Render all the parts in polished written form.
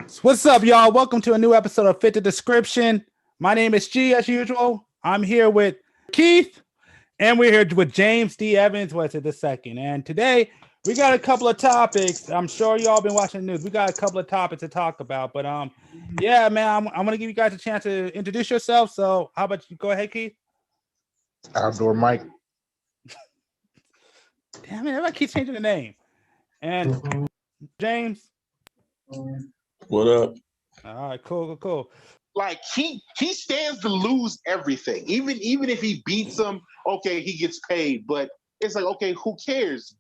So what's up, y'all? Welcome to a new episode of Fit the Description. My name is G, as usual. I'm here with Keith, and we're here with James D. Evans. What's it the second? And today we got a couple of topics. I'm sure y'all been watching the news. We got a couple of topics to talk about. But yeah, man, I'm gonna give you guys a chance to introduce yourself. So how about you go ahead, Keith? Outdoor Mike. Damn it, everybody keeps changing the name. And James. What up? All right, cool. Like he stands to lose everything. Even if he beats him, okay, he gets paid. But it's like, okay, who cares?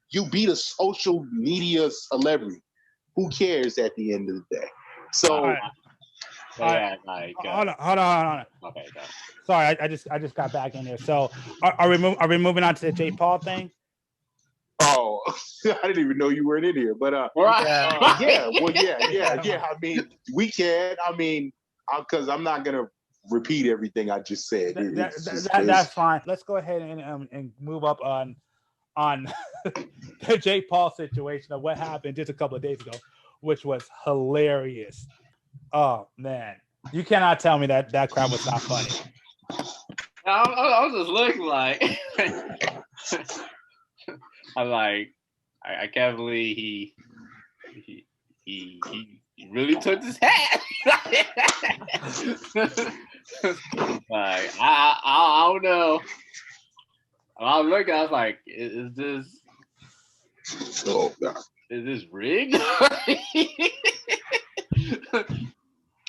You beat a social media celebrity. Who cares at the end of the day? So All right. Hold on. Okay, go. Sorry, I just got back in here. So are we moving on to the Jake Paul thing? oh, I didn't even know you weren't in here. But Right. yeah. I mean, we can. I mean, because I'm not gonna repeat everything I just said. That's fine. Let's go ahead and move up on the Jake Paul situation of what happened just a couple of days ago, which was hilarious. Oh man, you cannot tell me that crap was not funny. I was just looking like, I'm like, I can't believe he really took his hat. Like I don't know. I was looking, I was like, is this rigged?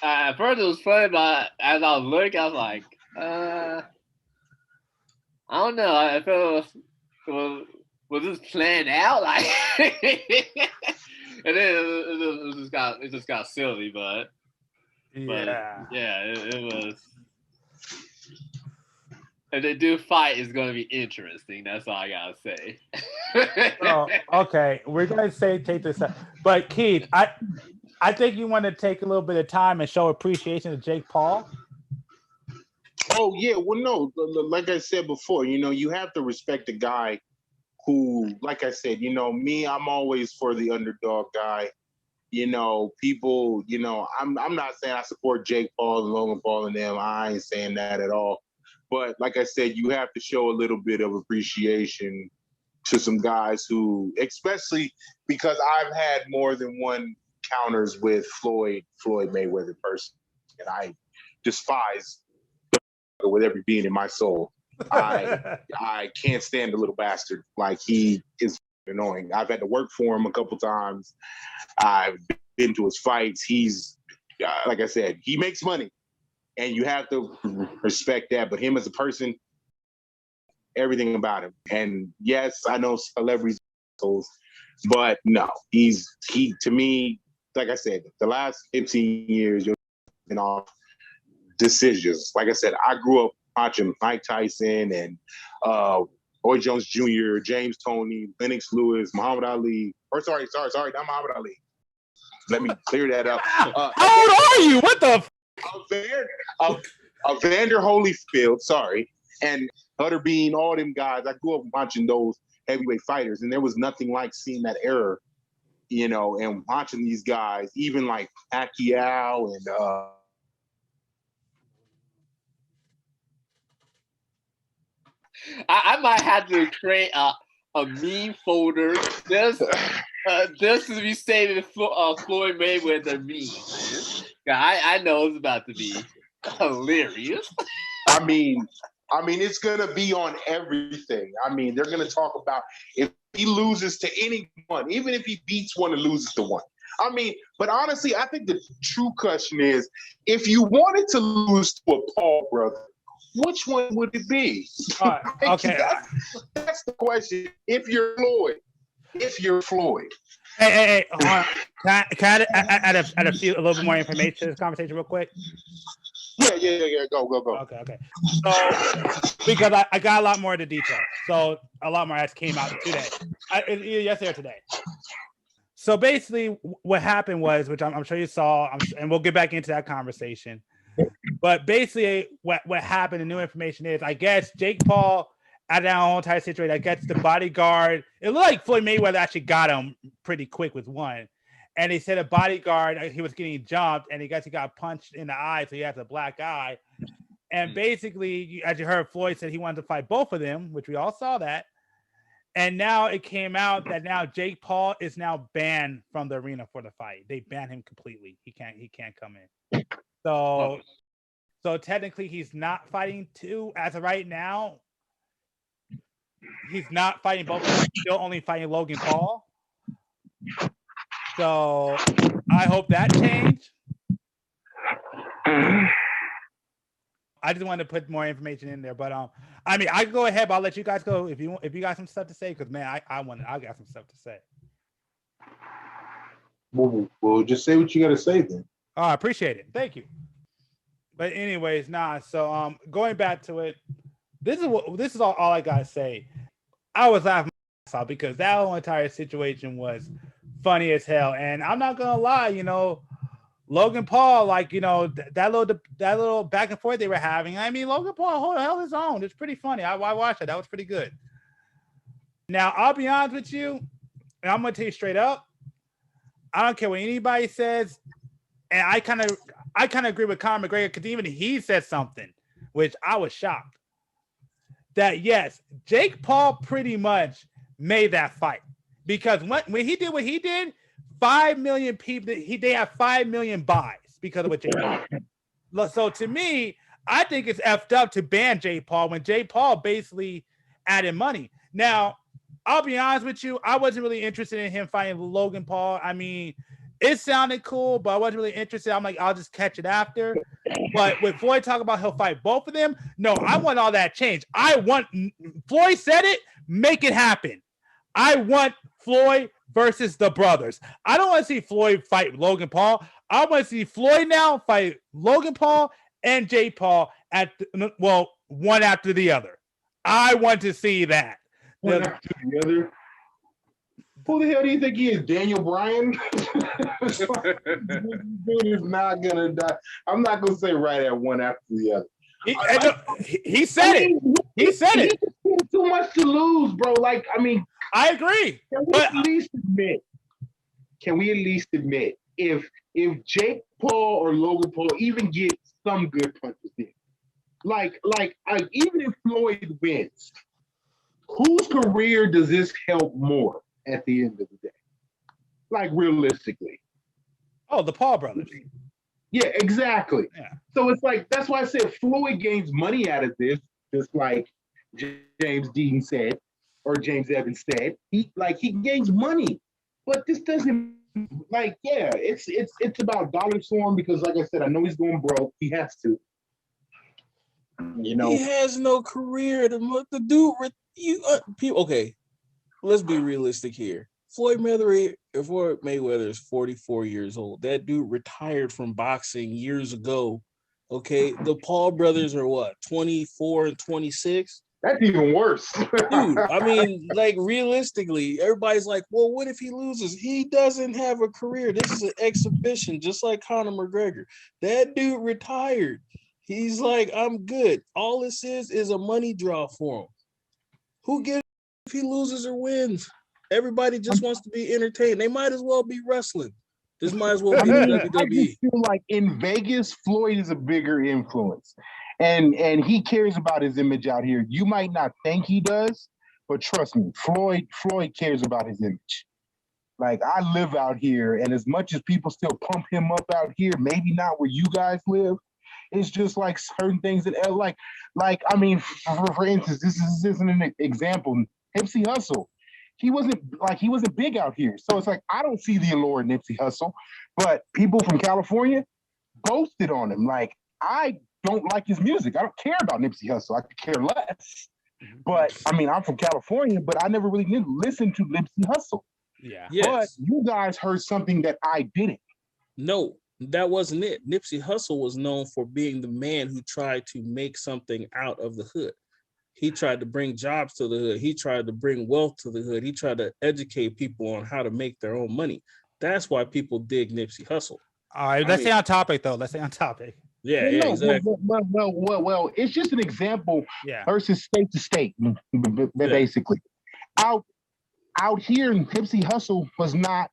At first it was funny, but as I was looking, I was like, I don't know. I felt was this planned out? Like, and then it just got silly, but yeah, it was. If they do fight, it's going to be interesting. That's all I gotta say. Oh, okay, we're gonna take this up, but Keith, I think you want to take a little bit of time and show appreciation to Jake Paul. Oh yeah, well no, like I said before, you have to respect the guy who, like I said, me, I'm always for the underdog guy. People, I'm not saying I support Jake Paul and Logan Paul and them. I ain't saying that at all. But like I said, you have to show a little bit of appreciation to some guys who, especially because I've had more than one encounters with Floyd Mayweather person, and I despise with every being in my soul. I can't stand the little bastard. Like, he is annoying. I've had to work for him a couple times. I've been to his fights. He's like I said, he makes money, and you have to respect that. But him as a person, everything about him. And yes, I know celebrities, but no, he to me, like I said, the last 15 years, you've been off decisions. Like I said, I grew up watching Mike Tyson and Roy Jones Jr., James Toney, Lennox Lewis, Muhammad Ali. Or sorry, not Muhammad Ali. Let me clear that up. How old are you? What the? Evander Holyfield, sorry, and Butterbean, all them guys. I grew up watching those heavyweight fighters, and there was nothing like seeing that era, and watching these guys, even like Pacquiao and I might have to create a meme folder just to be saving Floyd Mayweather meme. I know it's about to be hilarious. I mean, it's gonna be on everything. I mean, they're gonna talk about if he loses to anyone, even if he beats one and loses to one. I mean, but honestly, I think the true question is, if you wanted to lose to a Paul brother, which one would it be? Okay, that's the question. If you're Floyd. Hey, hold on. Can I add a little bit more information to this conversation real quick? Yeah. Go. Okay. So, because I got a lot more of the details. So, a lot more has came out today. Yesterday or today. So, basically, what happened was, which I'm sure you saw, and we'll get back into that conversation. But basically, what happened, the new information is, I guess Jake Paul, at that whole entire situation, I guess the bodyguard, it looked like Floyd Mayweather actually got him pretty quick with one. and they said a bodyguard, he was getting jumped, and he got punched in the eye, so he has a black eye. And basically, as you heard, Floyd said he wanted to fight both of them, which we all saw that. And now it came out that now Jake Paul is now banned from the arena for the fight. They banned him completely. He can't come in. So technically, he's not fighting two as of right now. He's not fighting both of them. He's still only fighting Logan Paul. So I hope that changed. I just wanted to put more information in there, but I mean, I can go ahead, but I'll let you guys go if you got some stuff to say, because man, I got some stuff to say. Well, just say what you got to say then. Oh, I appreciate it. Thank you. But anyways, so going back to it, this is all I gotta say. I was laughing my ass off because that whole entire situation was funny as hell, and I'm not gonna lie, Logan Paul, that little back and forth they were having. I mean, Logan Paul held his own. It's pretty funny. I watched it. That was pretty good. Now, I'll be honest with you, and I'm gonna tell you straight up. I don't care what anybody says, and I kind of agree with Conor McGregor, because even he said something, which I was shocked. That yes, Jake Paul pretty much made that fight, because when he did what he did, 5 million people, they have 5 million buys because of what Jake Paul did. So to me, I think it's effed up to ban Jake Paul when Jake Paul basically added money. Now, I'll be honest with you, I wasn't really interested in him fighting Logan Paul. I mean, it sounded cool, but I wasn't really interested. I'm like, I'll just catch it after. But with Floyd talking about he'll fight both of them, no, I want all that change. Floyd said it, make it happen. I want Floyd versus the brothers. I don't want to see Floyd fight Logan Paul. I want to see Floyd now fight Logan Paul and Jake Paul one after the other. I want to see that. One after the other. Who the hell do you think he is? Daniel Bryan? Dude is not gonna die. I'm not gonna say right at one after the other. He said it. He said it. Too much to lose, bro. I agree. Can we at least admit if Jake Paul or Logan Paul even get some good punches in, even if Floyd wins, whose career does this help more at the end of the day? Realistically. Oh, the Paul brothers. Yeah, exactly. Yeah. So it's that's why I said Floyd gains money out of this, just like James Dean said, or James Evans said. He gains money. But this doesn't it's about dollars for him, because like I said, I know he's going broke. He has to. He has no career. The dude, people. Okay, let's be realistic here. Floyd Mayweather is 44 years old. That dude retired from boxing years ago. Okay, the Paul brothers are what, 24 and 26? That's even worse. Dude, I mean, realistically, everybody's like, well, what if he loses? He doesn't have a career. This is an exhibition, just like Conor McGregor. That dude retired. He's like, I'm good. All this is a money draw for him. Who gives if he loses or wins? Everybody just wants to be entertained. They might as well be wrestling. This might as well be WWE. I just feel like in Vegas, Floyd is a bigger influence. And he cares about his image out here. You might not think he does, but trust me, Floyd cares about his image. I live out here, and as much as people still pump him up out here, maybe not where you guys live, it's just certain things that I mean, for instance, this isn't an example. Nipsey Hussle. He wasn't big out here. So it's I don't see the allure in Nipsey Hussle, but people from California boasted on him. I don't like his music. I don't care about Nipsey Hussle. I could care less. But I mean, I'm from California, but I never really listened to Nipsey Hussle. Yeah. Yes. But you guys heard something that I didn't. No, that wasn't it. Nipsey Hussle was known for being the man who tried to make something out of the hood. He tried to bring jobs to the hood. He tried to bring wealth to the hood. He tried to educate people on how to make their own money. That's why people dig Nipsey Hussle. All right, let's stay on topic, though. Let's stay on topic. Yeah, exactly. Well, it's just an example versus state to state, basically. Out here, Nipsey Hussle was not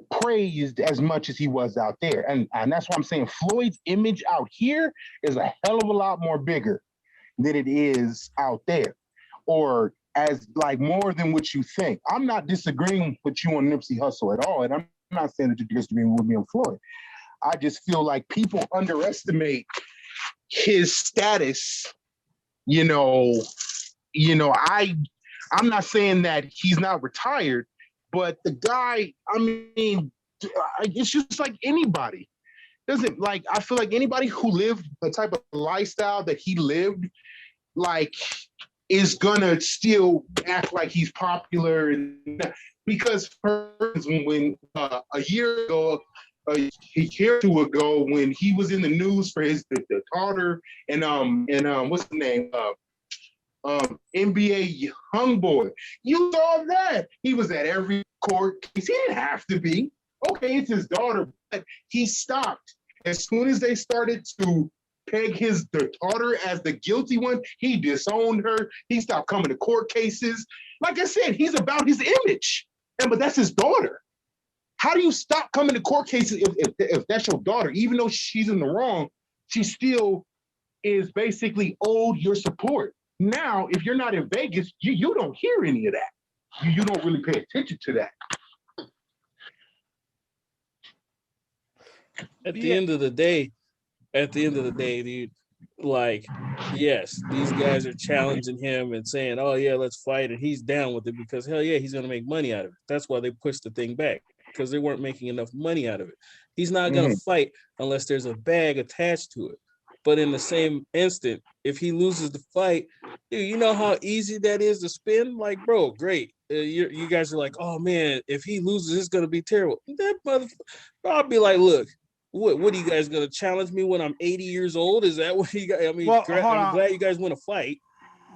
praised as much as he was out there. And that's why I'm saying Floyd's image out here is a hell of a lot more bigger than it is out there, or as like more than what you think. I'm not disagreeing with you on Nipsey Hussle at all, and I'm not saying that you're disagreeing with me on Floyd. I just feel like people underestimate his status. I'm not saying that he's not retired, but the guy, I mean, it's just like anybody. I feel like anybody who lived the type of lifestyle that he lived, like, is gonna still act like he's popular, because when a year ago, a year or two ago, when he was in the news for the daughter and what's the name, NBA YoungBoy, you saw that he was at every court case. He didn't have to be. Okay, it's his daughter, but he stopped as soon as they started to peg the daughter as the guilty one. He disowned her. He stopped coming to court cases. Like I said, he's about his image, but that's his daughter. How do you stop coming to court cases if that's your daughter? Even though she's in the wrong, she still is basically owed your support. Now, if you're not in Vegas, you don't hear any of that. You don't really pay attention to that. At the end of the day, dude, like, yes, these guys are challenging him and saying, oh yeah, let's fight, and he's down with it because hell yeah, he's gonna make money out of it. That's why they pushed the thing back, because they weren't making enough money out of it. He's not gonna fight unless there's a bag attached to it. But in the same instant, if he loses the fight, dude, you know how easy that is to spin? Like, bro, great. You guys are like, oh man, if he loses, it's gonna be terrible. That motherfucker, I'll be like, look, what are you guys gonna challenge me when I'm 80 years old? Is that what you guys? I mean, well, I'm glad you guys want to fight.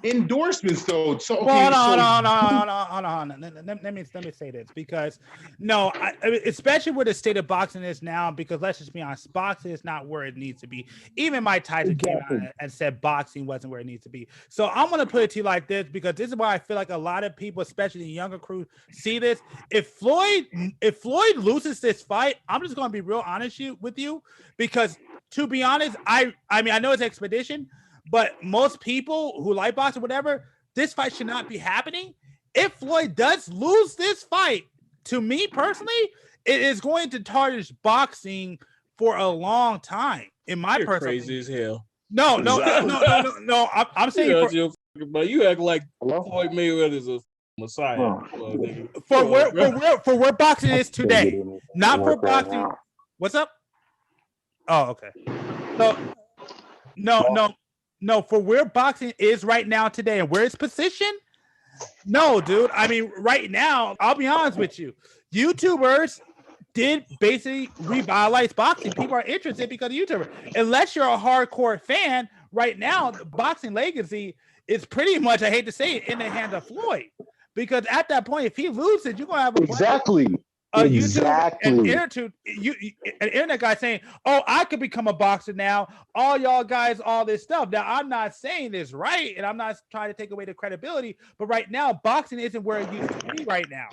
Endorsements, though. So okay, hold on. Let me say this, because no, especially where the state of boxing is now, because let's just be honest, boxing is not where it needs to be. Even Mike Tyson came out and said boxing wasn't where it needs to be. So I'm gonna put it to you like this, because this is why I feel like a lot of people, especially the younger crew, see this. If Floyd loses this fight, I'm just gonna be real honest with you, because to be honest, I mean, I know it's expedition, but most people who like boxing, whatever, this fight should not be happening. If Floyd does lose this fight, to me personally, it is going to tarnish boxing for a long time. In my personal crazy opinion. As hell. No. I'm saying but you act like Floyd Mayweather is a messiah. For where boxing is today, not for boxing. What's up? Oh, okay. No, for where boxing is right now today and where it's positioned, no, dude. I mean, right now, I'll be honest with you. YouTubers did basically revitalize boxing. People are interested because of YouTubers. Unless you're a hardcore fan, right now, the boxing legacy is pretty much, I hate to say it, in the hands of Floyd. Because at that point, if he loses, you're going to have YouTube, an internet guy saying, oh, I could become a boxer now. All y'all guys, all this stuff. Now, I'm not saying this right, and I'm not trying to take away the credibility, but right now, boxing isn't where it used to be right now.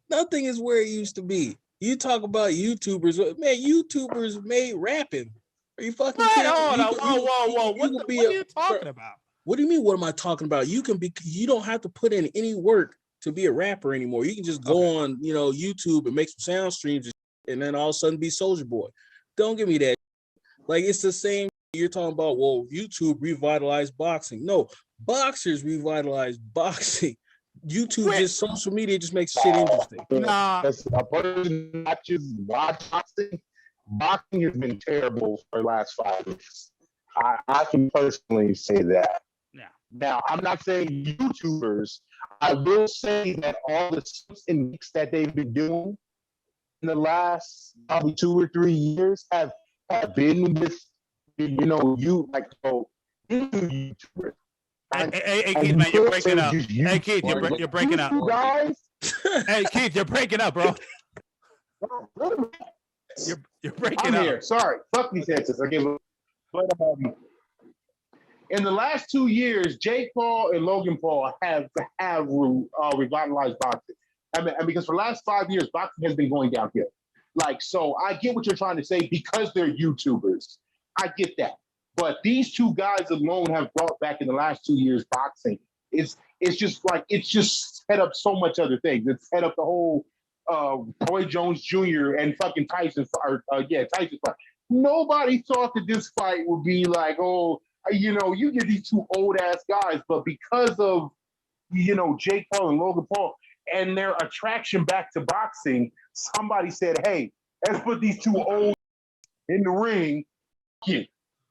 Nothing is where it used to be. You talk about YouTubers. Man, YouTubers made rapping. Are you fucking kidding? Whoa. What are you talking about? What do you mean? What am I talking about? You don't have to put in any work to be a rapper anymore. You can just go on, YouTube and make some sound streams and then all of a sudden be Soulja Boy. Don't give me that. Like, it's the same. You're talking about, well, YouTube revitalized boxing. No, boxers revitalized boxing. YouTube, just social media, just makes shit interesting. Nah. As a person not just watch boxing, boxing has been terrible for the last 5 years. I can personally say that. Yeah. Now, I'm not saying YouTubers. I will say that all the tips and mix that they've been doing in the last probably 2 or 3 years have been with, YouTubers. Hey, Keith, man, you're breaking up. Hey, Keith, you're breaking up. Guys? Hey, Keith, you're breaking up, bro. You're breaking up. I'm here. Sorry. Fuck these headsets. I give up. But in the last 2 years, Jake Paul and Logan Paul have revitalized boxing. I mean, because for the last 5 years, boxing has been going downhill. Like, so I get what you're trying to say because they're YouTubers. I get that. But these two guys alone have brought back in the last 2 years boxing. It's just set up so much other things. It's set up the whole Roy Jones Jr. and fucking Tyson Tyson fight. Nobody thought that this fight would be like, oh, you get these two old ass guys, but because of Jake Paul and Logan Paul and their attraction back to boxing, somebody said, hey, let's put these two old in the ring. Yeah.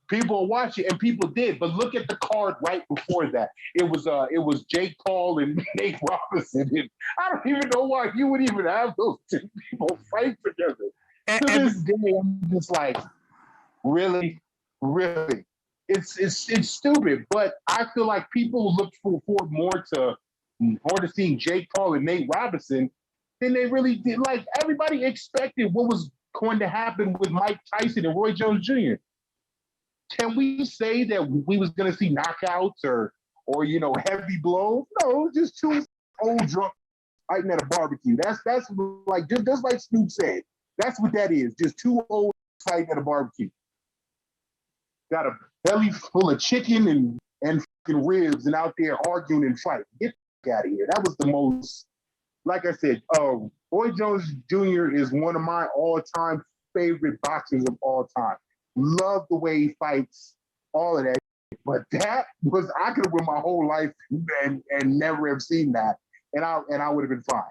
People watch it, and people did. But look at the card right before that. It was Jake Paul and Nate Robinson. And I don't even know why you would even have those two people fight together. To this day, I'm just like, really? It's stupid. But I feel like people look forward more to seeing Jake Paul and Nate Robinson than they really did. Like, everybody expected what was going to happen with Mike Tyson and Roy Jones Jr. Can we say that we was gonna see knockouts or heavy blows? No, just two old drunk fighting at a barbecue. That's like just like Snoop said. That's what that is. Just two old fighting at a barbecue. Got a belly full of chicken and fucking ribs and out there arguing and fighting. Get the fuck out of here. That was the most. Like I said, Roy Jones Jr. is one of my all-time favorite boxers of all time. Love the way he fights, all of that. But that was, I could have went my whole life and never have seen that. And I would have been fine.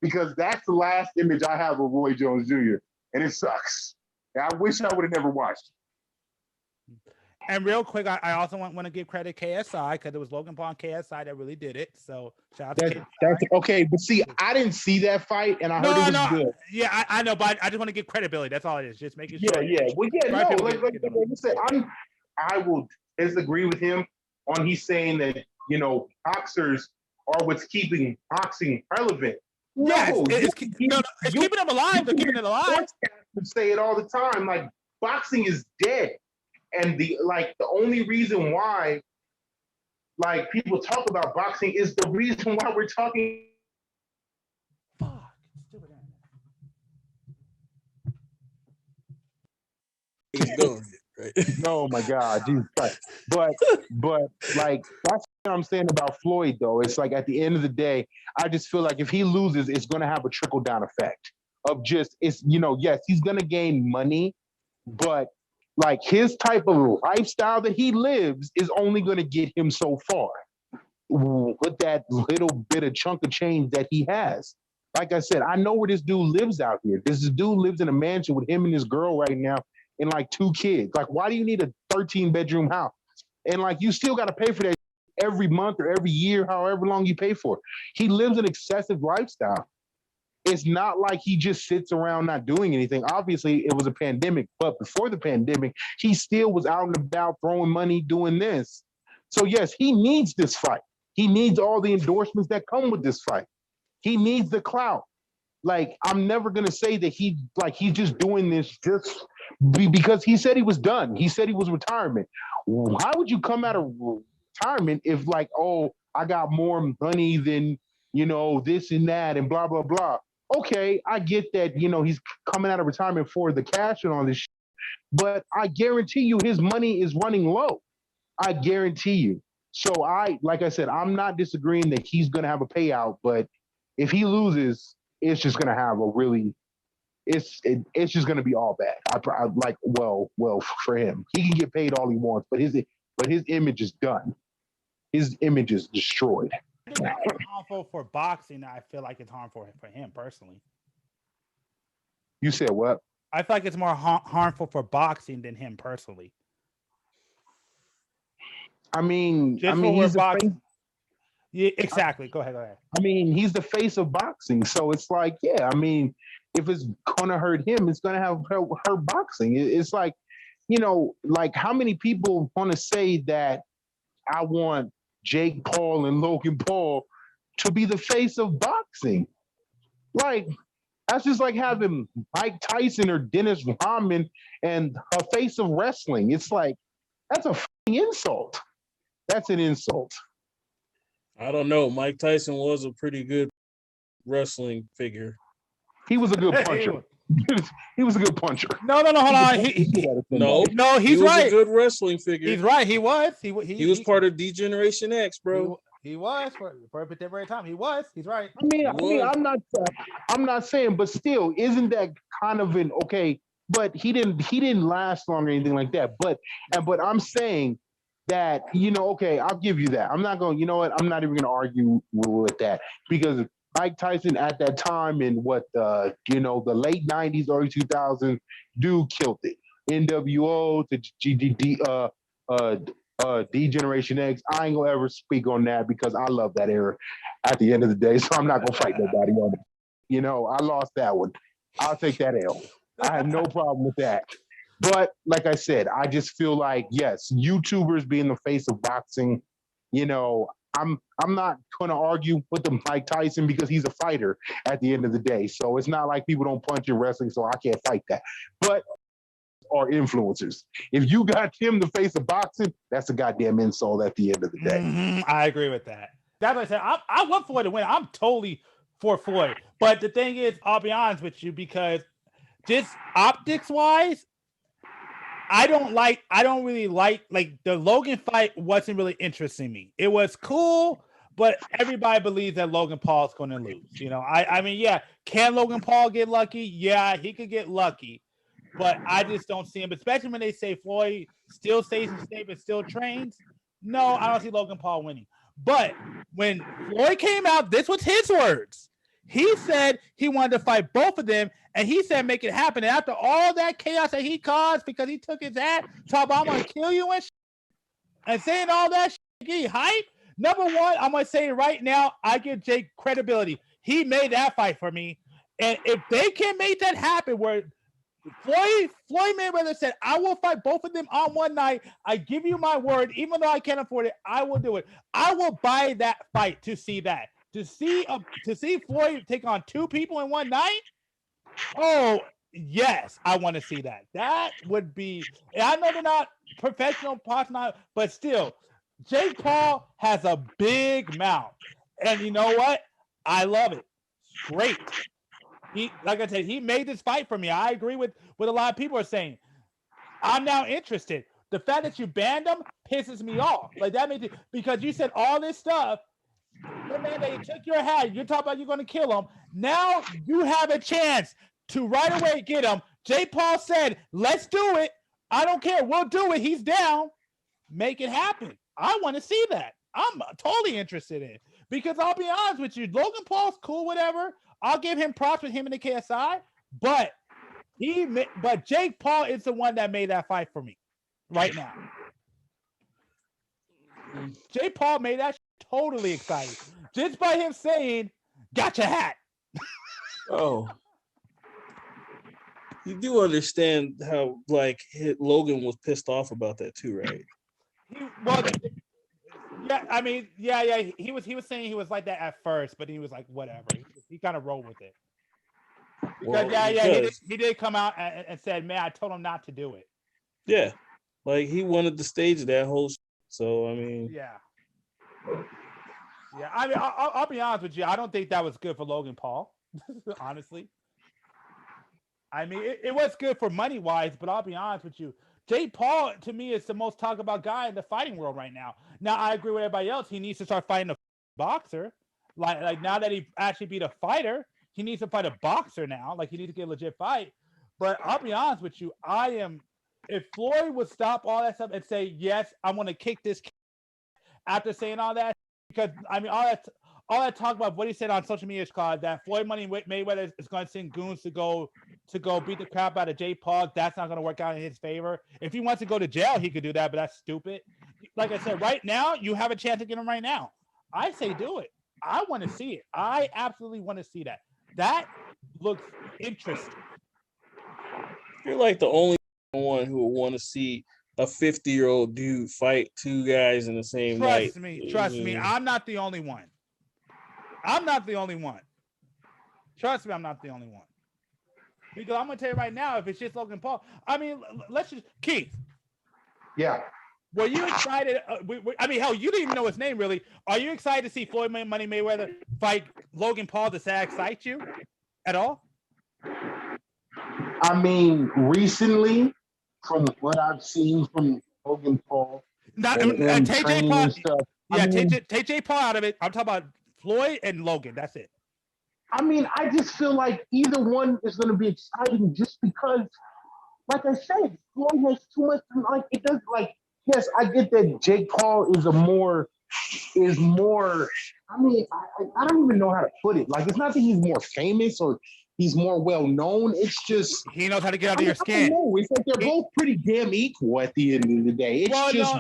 Because that's the last image I have of Roy Jones Jr. And it sucks. And I wish I would have never watched it. And real quick, I also want to give credit to KSI because it was Logan Paul and KSI that really did it. So shout out to KSI. That's okay. But see, I didn't see that fight, and I heard it was good. Yeah, I know, but I just want to give credibility. That's all it is. Just making sure. Yeah. Well, yeah, no. Like I said, I will disagree with him on he's saying that boxers are what's keeping boxing relevant. Yes, it's keeping them alive. They're keeping it alive. Say it all the time. Like, boxing is dead. And the only reason why people talk about boxing is the reason why we're talking. Fuck. He's doing it, right? Oh my God, Jesus Christ. But that's what I'm saying about Floyd though. It's like at the end of the day, I just feel like if he loses, it's gonna have a trickle down effect of yes, he's gonna gain money, but like his type of lifestyle that he lives is only going to get him so far with that little bit of chunk of change that he has. Like I said, I know where this dude lives out here. This dude lives in a mansion with him and his girl right now and like 2 kids. Like, why do you need a 13-bedroom house? And like, you still got to pay for that every month or every year, however long you pay for it. He lives an excessive lifestyle. It's not like he just sits around not doing anything. Obviously, it was a pandemic, but before the pandemic, he still was out and about throwing money, doing this. So yes, he needs this fight. He needs all the endorsements that come with this fight. He needs the clout. Like, I'm never gonna say that he's just doing this just because he said he was done. He said he was retirement. How would you come out of retirement if I got more money than this and that and blah blah blah? Okay, I get that, he's coming out of retirement for the cash and all this shit, but I guarantee you his money is running low. I guarantee you. So like I said, I'm not disagreeing that he's going to have a payout, but if he loses, it's just going to have it's just going to be all bad. Well, for him, he can get paid all he wants, but his image is done. His image is destroyed. It's harmful for boxing. I feel like it's harmful for him personally. You said what? I feel like it's more harmful for boxing than him personally. I mean, he's boxing. Yeah, exactly. Go ahead. I mean, he's the face of boxing, so it's like, yeah. I mean, if it's gonna hurt him, it's gonna have hurt boxing. It's like, like how many people want to say that I want Jake Paul and Logan Paul to be the face of boxing? Like, that's just like having Mike Tyson or Dennis Rodman and a face of wrestling. It's like, that's a fucking insult. That's an insult. I don't know. Mike Tyson was a pretty good wrestling figure. He was a good puncher. He was a good puncher. No, hold on. He's right. A good wrestling figure. He's right. He was. He was part of D-Generation X, bro. He was for a particular time. He was. He's right. I mean, I'm not saying, but still, isn't that kind of an okay? But he didn't last long or anything like that. But I'm saying that, okay, I'll give you that. I'm not going. You know what? I'm not even going to argue with that because Mike Tyson at that time in the late 90s, early 2000s, dude killed it. NWO to D-Generation X. I ain't gonna ever speak on that because I love that era at the end of the day. So I'm not gonna fight nobody on it. I lost that one. I'll take that L. I have no problem with that. But like I said, I just feel like, yes, YouTubers being the face of boxing, I'm not going to argue with the Mike Tyson because he's a fighter at the end of the day. So it's not like people don't punch in wrestling, so I can't fight that. But are influencers. If you got him the face of boxing, that's a goddamn insult at the end of the day. Mm-hmm. I agree with that. That's what I said. I want Floyd to win. I'm totally for Floyd. But the thing is, I'll be honest with you, because just optics wise, I don't really like the Logan fight wasn't really interesting me. It was cool, but everybody believes that Logan Paul is going to lose. I mean, yeah, can Logan Paul get lucky? Yeah, he could get lucky, but I just don't see him, especially when they say Floyd still stays in shape and still trains. No, I don't see Logan Paul winning. But when Floyd came out, this was his words. He said he wanted to fight both of them, and he said make it happen. And after all that chaos that he caused because he took his hat, talking about I'm going to kill you and saying all that shit, get hype. Number one, I'm going to say right now, I give Jake credibility. He made that fight for me. And if they can make that happen where Floyd Mayweather said, I will fight both of them on one night. I give you my word. Even though I can't afford it, I will do it. I will buy that fight to see that. To see Floyd take on two people in one night? Oh, yes, I want to see that. That would be, I know they're not professional partners, but still, Jake Paul has a big mouth. And you know what? I love it. Great. Like I said, he made this fight for me. I agree with what a lot of people are saying. I'm now interested. The fact that you banned him pisses me off. Like that makes it, because you said all this stuff. The man that took your hat, you're talking about you're going to kill him. Now you have a chance to right away get him. Jake Paul said, let's do it. I don't care. We'll do it. He's down. Make it happen. I want to see that. I'm totally interested in it. Because I'll be honest with you, Logan Paul's cool, whatever. I'll give him props with him in the KSI. But Jake Paul is the one that made that fight for me right now. Jake Paul made that totally exciting just by him saying "Gatcha Hat." Oh, you do understand how Logan was pissed off about that too, right? Yeah, I mean, yeah. He was saying he was like that at first, but he was like, whatever. He kind of rolled with it. Because, he did come out and said, man, I told him not to do it. Yeah, he wanted to stage that whole. So I mean, yeah. I mean, I'll be honest with you. I don't think that was good for Logan Paul, honestly. I mean, it was good for money wise, but I'll be honest with you. Jake Paul, to me, is the most talked about guy in the fighting world right now. Now, I agree with everybody else. He needs to start fighting a boxer. Like now that he actually beat a fighter, he needs to fight a boxer now. He needs to get a legit fight. But I'll be honest with you. If Floyd would stop all that stuff and say, yes, I'm going to kick this after saying all that, because I mean, all that talk about what he said on social media is called that Floyd Mayweather is going to send goons to go beat the crap out of Jake Paul. That's not going to work out in his favor. If he wants to go to jail, he could do that, but that's stupid. Like I said, right now, you have a chance to get him right now. I say do it. I want to see it. I absolutely want to see that. That looks interesting. You're the only one who would want to see a 50-year-old dude fight two guys in the same night. Trust me. I'm not the only one. Trust me, I'm not the only one. Because I'm going to tell you right now, if it's just Logan Paul, I mean, let's just, Keith. Yeah. Were you excited? I mean, hell, you didn't even know his name really. Are you excited to see Floyd Money Mayweather fight Logan Paul? Does that excite you at all? I mean, recently, from what I've seen from Logan Paul Not and him take J training Paul. and stuff. Yeah, I mean, take J Paul out of it. I'm talking about Floyd and Logan. That's it. I just feel like either one is going to be exciting just because, like I said, Floyd has too much. Like it does. Like yes, I get that Jake Paul is more. I mean, I don't even know how to put it. Like it's not that he's more famous or he's more well known. It's just he knows how to get under I your skin. know. It's like they're both pretty damn equal at the end of the day. It's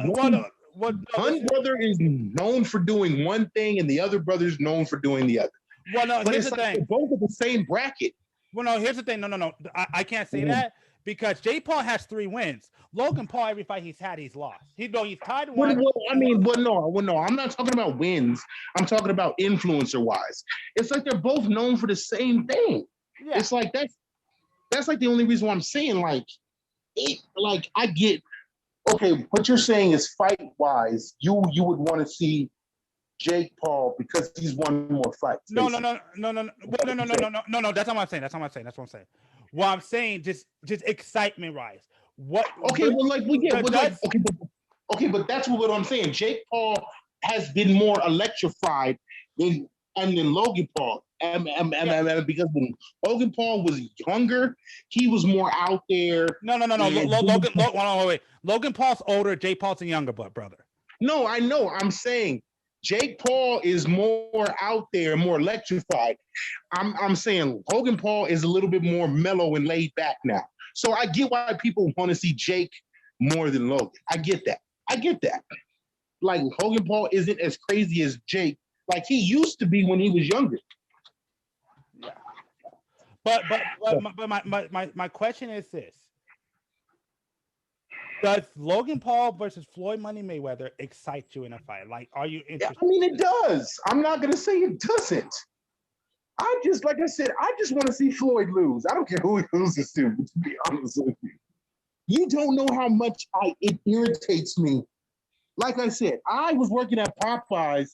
one brother is known for doing one thing and the other brother's known for doing the other. Well, no, but here's it's the like thing. They're both at the same bracket. Well, no, here's the thing. No. I can't say that because J Paul has 3 wins. Logan Paul, every fight he's had, he's lost. He's tied one. No. I'm not talking about wins. I'm talking about influencer wise. It's like they're both known for the same thing. Yeah. It's like that's like the only reason why I'm saying I get okay. What you're saying is fight wise, you would want to see Jake Paul because he's won more fights. No. That's not what I'm saying. That's what I'm saying. What I'm saying, just excitement wise. What? Okay, but that's what I'm saying. Jake Paul has been more electrified than Logan Paul. And because when Logan Paul was younger, he was more out there. No. Logan Paul's older. Jake Paul's a younger brother. No, I know. I'm saying Jake Paul is more out there, more electrified. I'm saying Logan Paul is a little bit more mellow and laid back now. So I get why people want to see Jake more than Logan. I get that. Like Logan Paul isn't as crazy as Jake, like he used to be when he was younger. Yeah. But my question is this. Does Logan Paul versus Floyd Money Mayweather excite you in a fight? Like, are you interested? I mean, it does. I'm not going to say it doesn't. Like I said, I just want to see Floyd lose. I don't care who he loses to be honest with you. You don't know how much it irritates me. Like I said, I was working at Popeyes.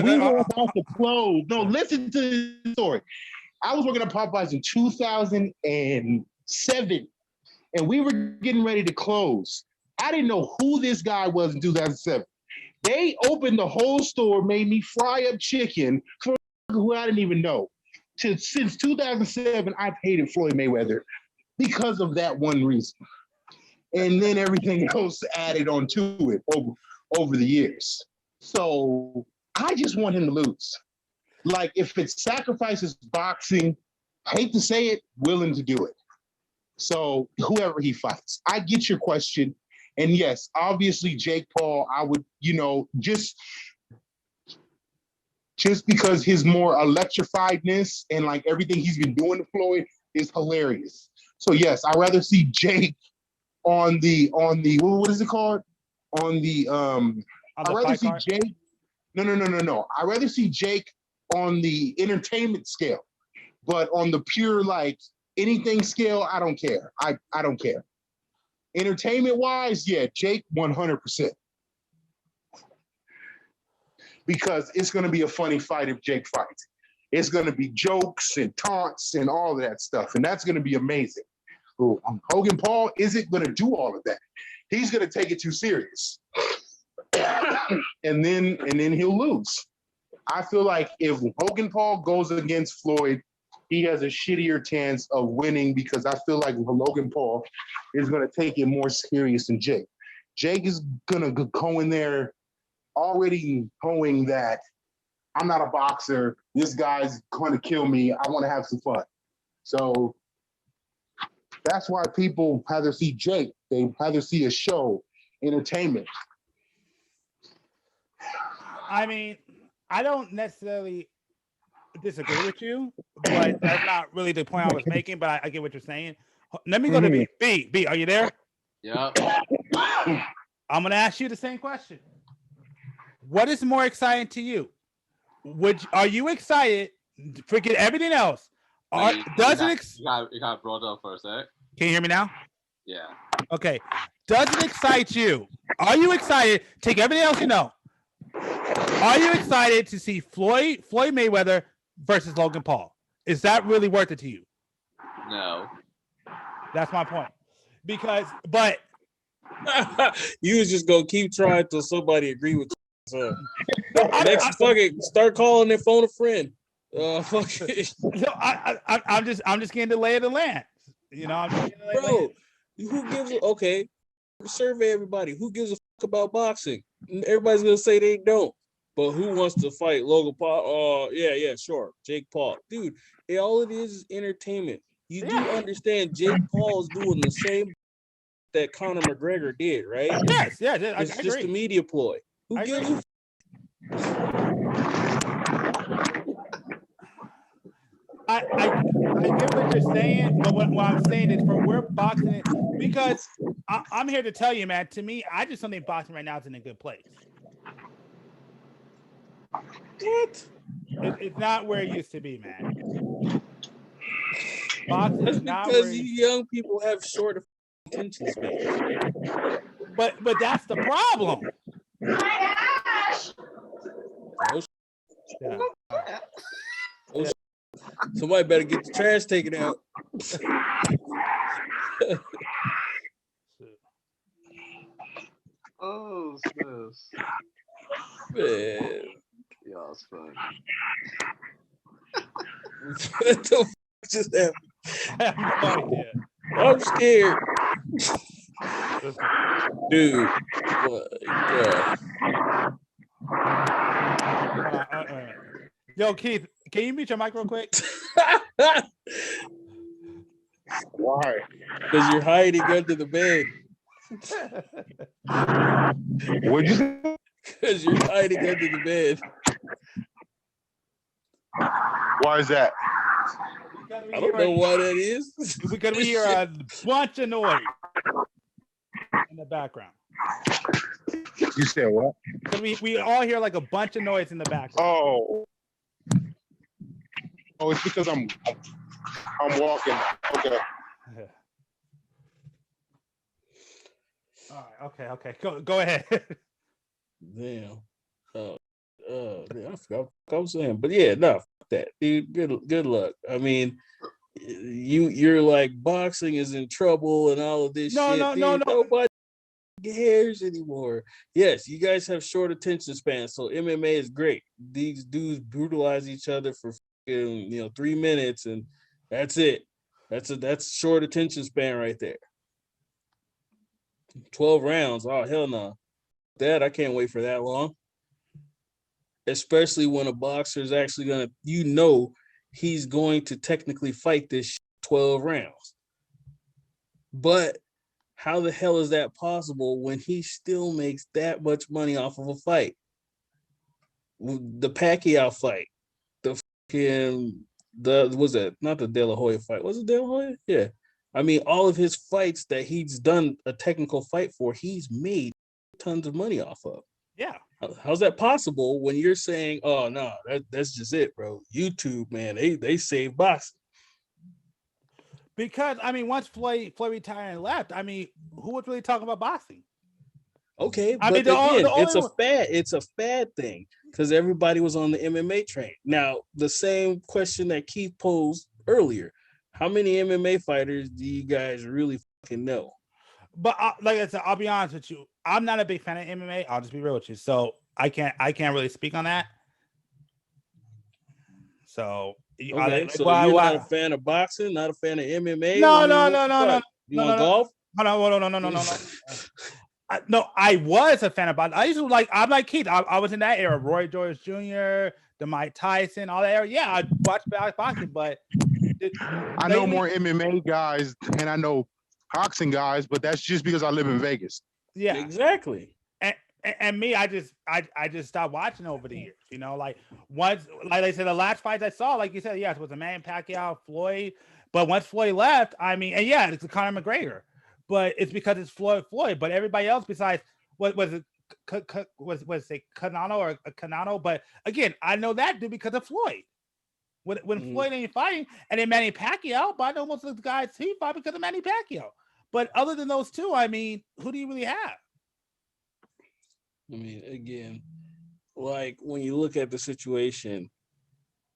We were about to close. No, listen to the story. I was working at Popeyes in 2007, and we were getting ready to close. I didn't know who this guy was in 2007. They opened the whole store, made me fry up chicken for who I didn't even know. Since 2007, I've hated Floyd Mayweather because of that one reason. And then everything else added onto it over the years. So I just want him to lose. Like if it sacrifices boxing, I hate to say it, willing to do it. So whoever he fights, I get your question. And yes, obviously Jake Paul, I would, just because his more electrifiedness and like everything he's been doing to Floyd is hilarious. So yes, I'd rather see Jake on the what is it called? I'd rather see Jake. No. I'd rather see Jake on the entertainment scale, but on the pure like anything scale, I don't care. I don't care. Entertainment wise, yeah, Jake 100%. Because it's going to be a funny fight if Jake fights. It's going to be jokes and taunts and all of that stuff, and that's going to be amazing. Logan Paul isn't going to do all of that. He's going to take it too serious, and then he'll lose. I feel like if Logan Paul goes against Floyd, he has a shittier chance of winning because I feel like Logan Paul is going to take it more serious than Jake. Jake is going to go in there already knowing that I'm not a boxer. This guy's going to kill me. I want to have some fun. So that's why people rather see Jake. They rather see a show, entertainment. I mean, I don't necessarily disagree with you, but that's not really the point I was making, but I get what you're saying. Let me go to B. B, are you there? Yeah. I'm going to ask you the same question. What is more exciting to you? Are you excited? Forget everything else. You got brought up for a sec. Can you hear me now? Yeah. Okay. Does it excite you Are you excited? Take everything else you know. Are you excited to see Floyd Mayweather versus Logan Paul? Is that really worth it to you? No. That's my point. But you was just gonna keep trying till somebody agree with you. no, Next, fucking start calling their phone a friend. Fuck it. No, I'm just getting the lay of the land. You know, Bro, who gives a okay? Survey everybody. Who gives a fuck about boxing? Everybody's gonna say they don't. But who wants to fight Logan Paul? Yeah, sure. Jake Paul. Dude, all it is entertainment. You do understand Jake Paul is doing the same that Conor McGregor did, right? Yes, It's just a media ploy. Who gives a I get what you're saying, but what I'm saying is we're boxing it because I'm here to tell you, man. To me, I just don't think boxing right now is in a good place. what? It's not where it used to be, man. Boxing That's is not because where you young people have short attention spans. but that's the problem. Oh, Yeah. oh, somebody better get the trash taken out. Oh, snooze. Man. Y'all it's fun. What the fuck just happened? I have no idea. I'm scared. Dude. Yo, Keith, can you mute your mic real quick? Why? Because you're hiding under the bed. What'd you say? Because you're hiding under the bed. Why is that? I don't know why that is. Because we hear a bunch of noise in the background. You said what? So we all hear like a bunch of noise in the background. Oh, it's because I'm walking. Okay. All right, okay. Go ahead. Damn. I forgot what I was saying. But yeah, no, fuck that. Dude, good luck. I mean, you're like boxing is in trouble and all of this shit. No. Nobody cares anymore. Yes, you guys have short attention spans, so MMA is great. These dudes brutalize each other for 3 minutes, and that's it. That's short attention span right there. 12 rounds. Oh hell no. That I can't wait for that long. Especially when a boxer is actually gonna, he's going to technically fight this 12 rounds. But how the hell is that possible when he still makes that much money off of a fight? The Pacquiao fight, was that not the De La Hoya fight? Was it De La Hoya? Yeah. I mean, all of his fights that he's done a technical fight for, he's made tons of money off of. Yeah. How's that possible when you're saying, oh no, that's just it, bro? YouTube, man, they saved boxing. Because I mean, once Floyd retired and left, I mean, who was really talking about boxing? Okay, I but mean, it's a fad thing because everybody was on the MMA train. Now, the same question that Keith posed earlier: how many MMA fighters do you guys really fucking know? But like I said, I'll be honest with you. I'm not a big fan of MMA. I'll just be real with you. So I can't really speak on that. So okay, you're not a fan of boxing, not a fan of MMA. No. You want golf? No. No, I was a fan of boxing. I used to I'm like Keith. I was in that era. Roy George Jr., the Mike Tyson, all that era. Yeah, I watched boxing, but I know more MMA guys and I know boxing guys, but that's just because I live in Vegas. Yeah, exactly. And me, I just stopped watching over the years. Once, like I said, the last fights I saw, like you said, yes, was a Manny Pacquiao, Floyd. But once Floyd left, I mean, and yeah, it's Conor McGregor, but it's because it's Floyd. But everybody else besides was it Canano or Canano? But again, I know that dude because of Floyd. When Floyd ain't fighting, and then Manny Pacquiao, but I know most of the guys he fought because of Manny Pacquiao. But other than those two, I mean, who do you really have? I mean, again, like when you look at the situation,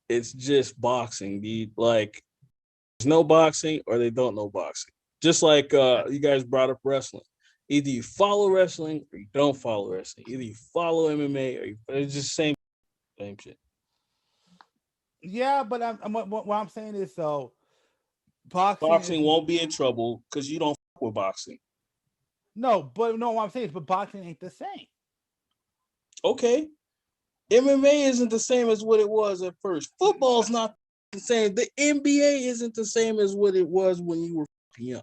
it's just boxing, dude. Like there's no boxing or they don't know boxing. Just like you guys brought up wrestling. Either you follow wrestling or you don't follow wrestling. Either you follow MMA or it's just same shit. Yeah, but what I'm saying is so boxing Won't be in trouble because you don't fuck with boxing. No, but no, what I'm saying is, but boxing ain't the same. Okay. MMA isn't the same as what it was at first. Football's not the same. The NBA isn't the same as what it was when you were young.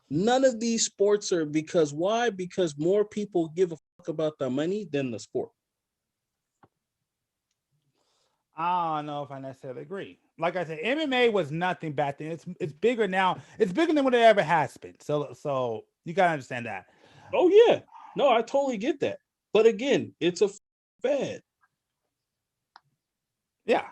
None of these sports are because why? Because more people give a fuck about the money than the sport. I don't know if I necessarily agree. Like I said, MMA was nothing back then. It's bigger now. It's bigger than what it ever has been. So you gotta understand that. Oh yeah, no, I totally get that. But again, it's a fad. Yeah,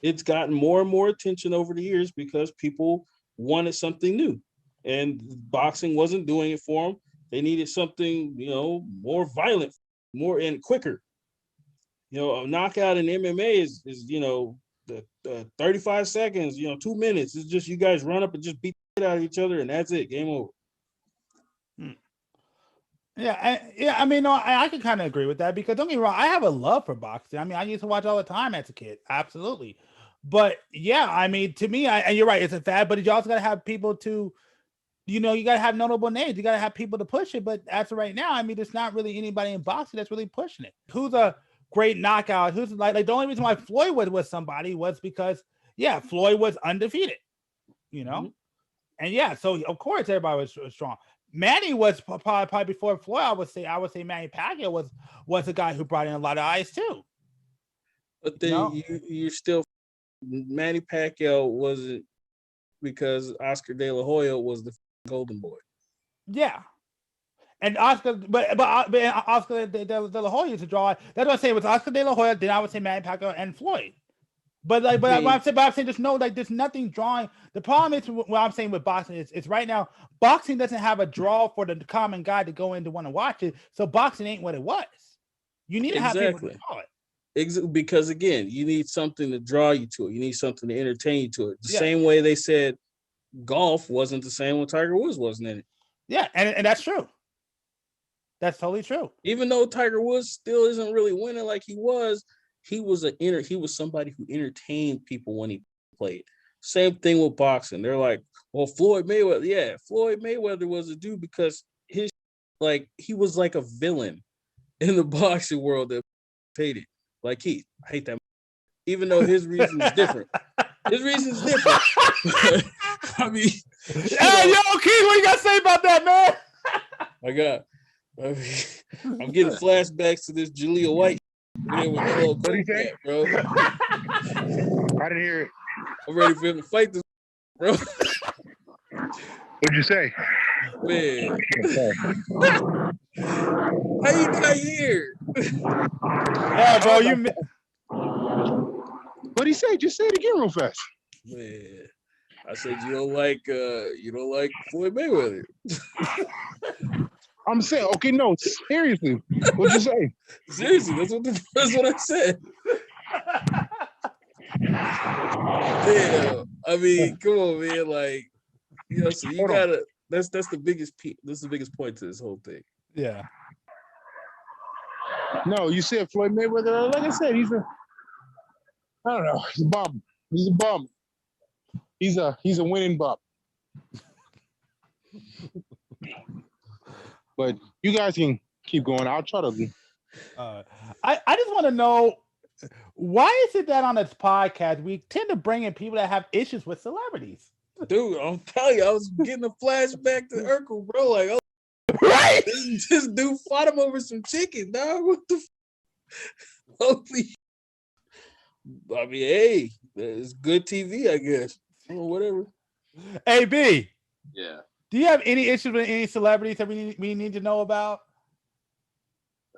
it's gotten more and more attention over the years because people wanted something new, and boxing wasn't doing it for them. They needed something, more violent, more and quicker. A knockout in MMA is the 35 seconds, 2 minutes. It's just you guys run up and just beat the shit out of each other, and that's it. Game over. Yeah. I mean, no, I can kind of agree with that because don't get me wrong, I have a love for boxing. I mean, I used to watch all the time as a kid, absolutely. But yeah, I mean, to me, and you're right, it's a fad. But you also got to have people to, you got to have notable names. You got to have people to push it. But as of right now, I mean, there's not really anybody in boxing that's really pushing it. Who's a great knockout? Who's like the only reason why Floyd was somebody was because Floyd was undefeated. Mm-hmm. And yeah, so of course everybody was strong. Manny was probably before Floyd. I would say Manny Pacquiao was a guy who brought in a lot of eyes too. But then you're still Manny Pacquiao wasn't because Oscar De La Hoya was the golden boy. Yeah, and Oscar, but Oscar De La Hoya is a draw. That's what I say. It was Oscar De La Hoya. Then I would say Manny Pacquiao and Floyd. But I'm saying there's there's nothing drawing. The problem is what I'm saying with boxing is right now boxing doesn't have a draw for the common guy to go in to want to watch it. So boxing ain't what it was. You need to have people to draw it. Because again, you need something to draw you to it. You need something to entertain you to it. The same way they said golf wasn't the same when Tiger Woods wasn't in it. Yeah, and that's true. That's totally true. Even though Tiger Woods still isn't really winning like he was somebody who entertained people when he played. Same thing with boxing. They're like, well, Floyd Mayweather. Yeah, Floyd Mayweather was a dude because he was like a villain in the boxing world that hated. Like I hate that. Even though his reason is different. His reason's different. I mean, hey, yo, Keith, what you got to say about that, man? I'm getting flashbacks to this Jaleel White. What do you say, bro? I didn't hear it. I'm ready for him to fight this, bro. What'd you say? Man. How you got here? Yeah, bro, you. What'd he say? Just say it again real fast. Man, I said you don't like Floyd Mayweather. I'm saying, okay, no, seriously. What'd you say? Seriously, that's what I said. Yeah, I mean, come on, man. Like, so you gotta. That's the biggest. This is the biggest point to this whole thing. Yeah. No, you said Floyd Mayweather. Like I said, I don't know. He's a bum. He's a bum. He's a winning bum. But you guys can keep going. I'll try to. I just want to know, why is it that on this podcast we tend to bring in people that have issues with celebrities? Dude, I'm telling you, I was getting a flashback to Urkel, bro. Like, oh, right? This dude fought him over some chicken, dog. What the? Holy! I mean, hey, it's good TV, I guess. Or whatever. Hey, B. Yeah. Do you have any issues with any celebrities that we need to know about?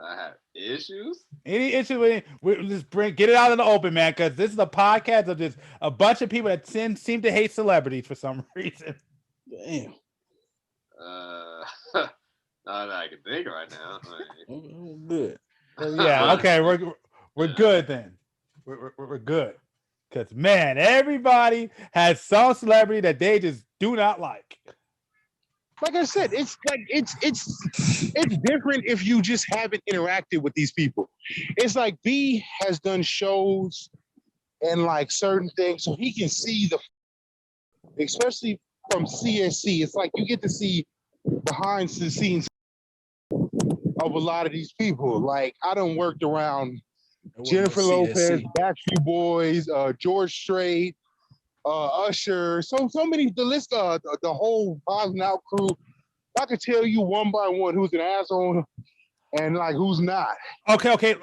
I have issues. Any issue with it? We just get it out in the open, man, because this is a podcast of just a bunch of people that seem to hate celebrities for some reason. Damn. Not that I can think right now. Good. Yeah, okay, we're good then. We're good. Because man, everybody has some celebrity that they just do not like. Like I said, it's different if you just haven't interacted with these people. It's like B has done shows and like certain things, so he can see especially from CSC. It's like you get to see behind the scenes of a lot of these people. Like I done worked around Jennifer Lopez, Backstreet Boys, George Strait, Usher, so many. The list, the whole Miles and Out crew. I could tell you one by one who's an asshole and like who's not. Okay.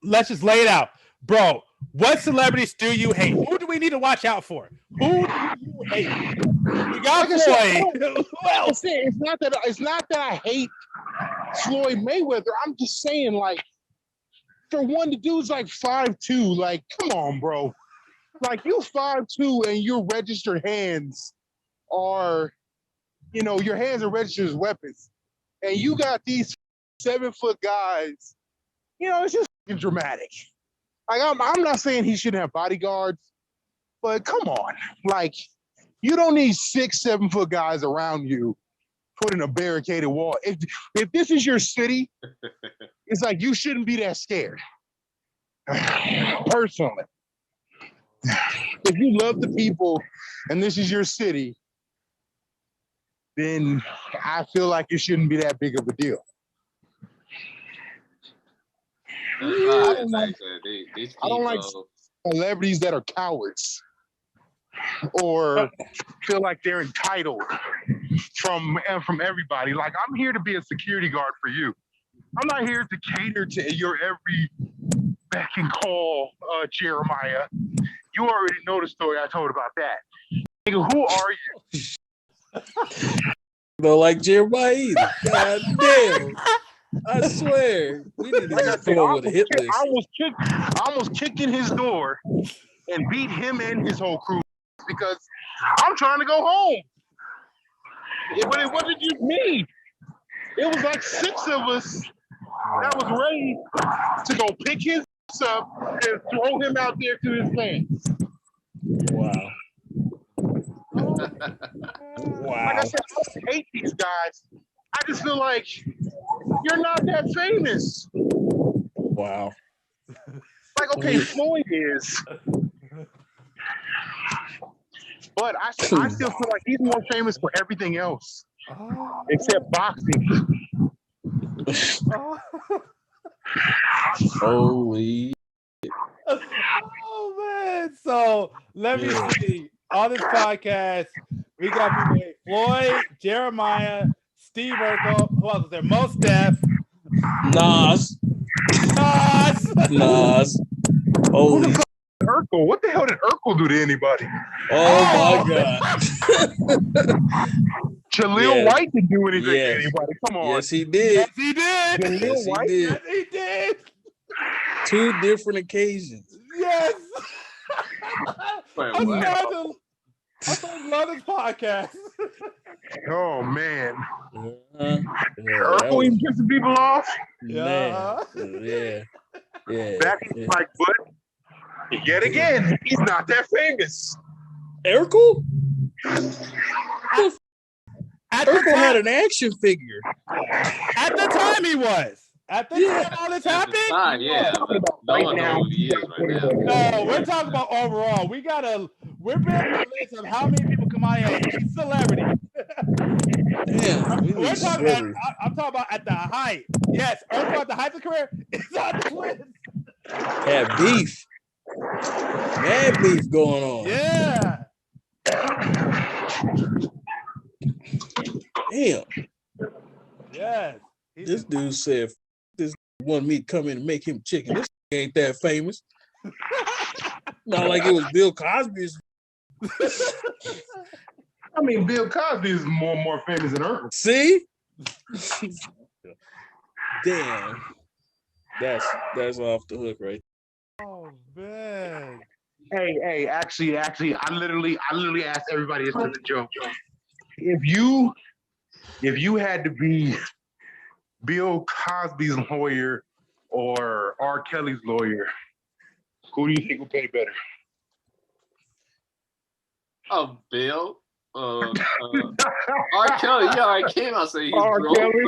Let's just lay it out, bro. What celebrities do you hate? Who do we need to watch out for? Who do you hate? We got Floyd. Who else? It's not that I hate Floyd Mayweather. I'm just saying, like, for one, the dude's like 5'2". Like, come on, bro. Like, you 5'2" and your registered hands are, your hands are registered as weapons. And you got these 7-foot guys. It's just dramatic. Like, I'm not saying he shouldn't have bodyguards, but come on. Like, you don't need 6-7-foot guys around you putting a barricaded wall. If this is your city, it's like you shouldn't be that scared. Personally. If you love the people and this is your city, then I feel like it shouldn't be that big of a deal. I don't like celebrities that are cowards or feel like they're entitled from everybody. Like, I'm here to be a security guard for you. I'm not here to cater to your every beck and call, Jeremiah. You already know the story I told about that. Nigga, who are you? Don't like Jeremiah either. God damn. I swear. We need to just come up with a hit list. I almost kicked in his door and beat him and his whole crew because I'm trying to go home. But it wasn't just me. It was like 6 of us that was ready to go pick his up and throw him out there to his fans. Wow. Wow. Like I said, I don't hate these guys. I just feel like you're not that famous. Wow. Like, okay, Floyd is. But I still feel like he's more famous for everything else. Except boxing. Holy. Oh, man. So, let me see. On this podcast, we got people like Floyd, Jeremiah, Steve Urkel. Who else is there? Mos Def. Nas. Holy. Urkel? What the hell did Urkel do to anybody? Oh my God. Jaleel White didn't do anything to anybody. Come on. Yes, he did. Yes, he did. Yes, he did. Yes, he did. 2 different occasions. Yes. Wait, I what? love this podcast. Oh man. Urkel even pissing people off. Yeah. Back in Mike Butt. Yet again, he's not that famous. Urkel? Urkel had an action figure. At the time he was. At the time all this happened? Yeah. No one knows who he is right now. No, we're talking about overall. We're building a list of how many people come out here and he's celebrity. Damn. I'm talking about at the height. Yes, Urkel at the height of his career is on the list. Had beef. Mad beef going on. Yeah. Damn. Yes. This dude said this wanted me to come in and make him chicken. This ain't that famous. Not like it was Bill Cosby's. I mean, Bill Cosby is more famous than Urkel. See? Damn. That's off the hook, right? Oh man. Hey, actually, I literally asked everybody this as a joke. If you had to be Bill Cosby's lawyer or R. Kelly's lawyer? Who do you think will pay better? Oh, Bill. R. Kelly, he already came out saying he's R. broke. Kelly?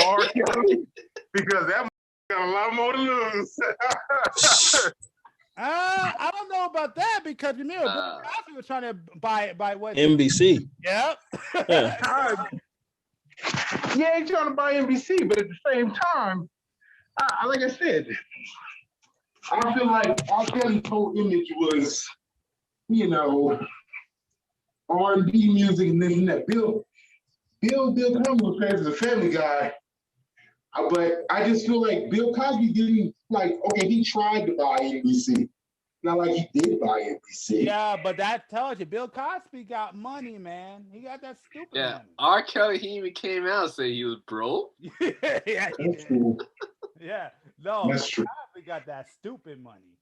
R. Kelly? Because that got a lot more to lose. I don't know about that because remember, Bill Cosby was trying to buy what? NBC. Yep. Yeah. Yeah, he's trying to buy NBC, but at the same time, like I said, I feel like R. Kelly's whole image was, R&B music and this and that. Bill Cosby was played as a family guy, but I just feel like Bill Cosby didn't he tried to buy NBC. Not like he did buy NBC. Yeah, but that tells you Bill Cosby got money, man. He got that stupid money. R. Kelly, he even came out and said he was broke. Yeah, That's true. Yeah, no, That's true. Cosby got that stupid money.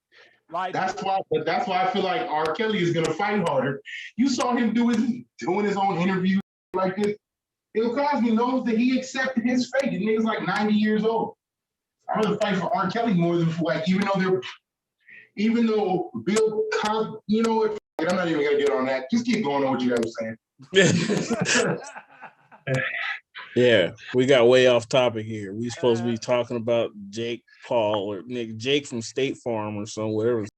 Like that's why I feel like R. Kelly is gonna fight harder. You saw him doing his own interview like this. Bill Cosby knows that he accepted his fate. The nigga's like 90 years old. I'd rather fight for R. Kelly more than for even though Bill Cosby, I'm not even gonna get on that. Just keep going on what you guys were saying. Yeah, we got way off topic here. We supposed to be talking about Jake Paul or Jake from State Farm or something, whatever his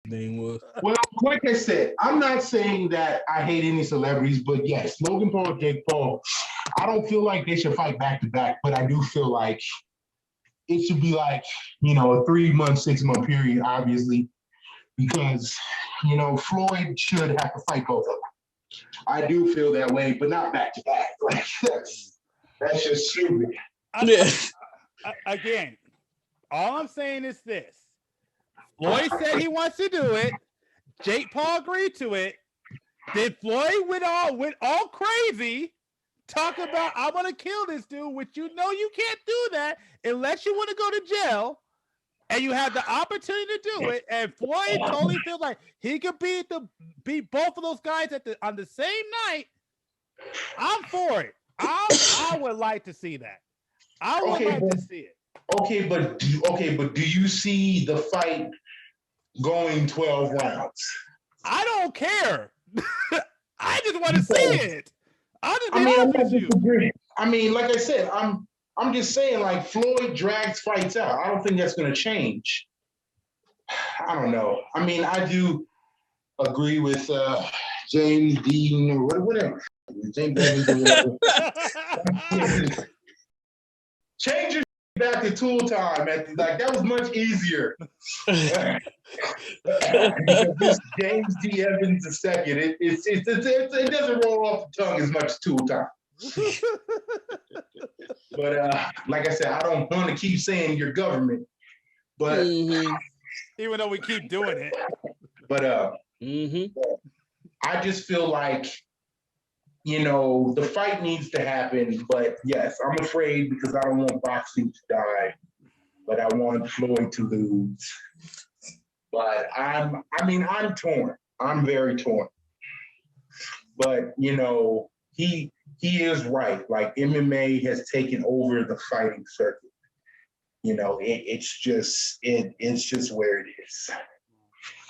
name was. Well, like I said, I'm not saying that I hate any celebrities, but yes, Logan Paul, Jake Paul, I don't feel like they should fight back to back, but I do feel like it should be like, a 3-month, 6-month period, obviously, because, Floyd should have to fight both of them. I do feel that way, but not back to back. Like that's just stupid. Again, all I'm saying is this. Floyd said he wants to do it. Jake Paul agreed to it. Then Floyd went all crazy, talk about I want to kill this dude, which you can't do that unless you want to go to jail, and you have the opportunity to do it. And Floyd totally feels like he could beat both of those guys on the same night. I'm for it. I would like to see that. I would like to see it. Okay, but do you see the fight going 12 rounds? I don't care. I just want to see it. Like I said, I'm just saying, like, Floyd drags fights out. I don't think that's going to change. I don't know. I do agree with James Dean or whatever. James Dean or whatever. Change your back to Tool Time. That was much easier. This James D. Evans II, it doesn't roll off the tongue as much as Tool Time. But like I said, I don't want to keep saying your government, but even though we keep doing it. But I just feel like the fight needs to happen. But yes, I'm afraid because I don't want boxing to die, but I want Floyd to lose. But I'm torn. I'm very torn. But he is right. Like, MMA has taken over the fighting circuit. It's just where it is.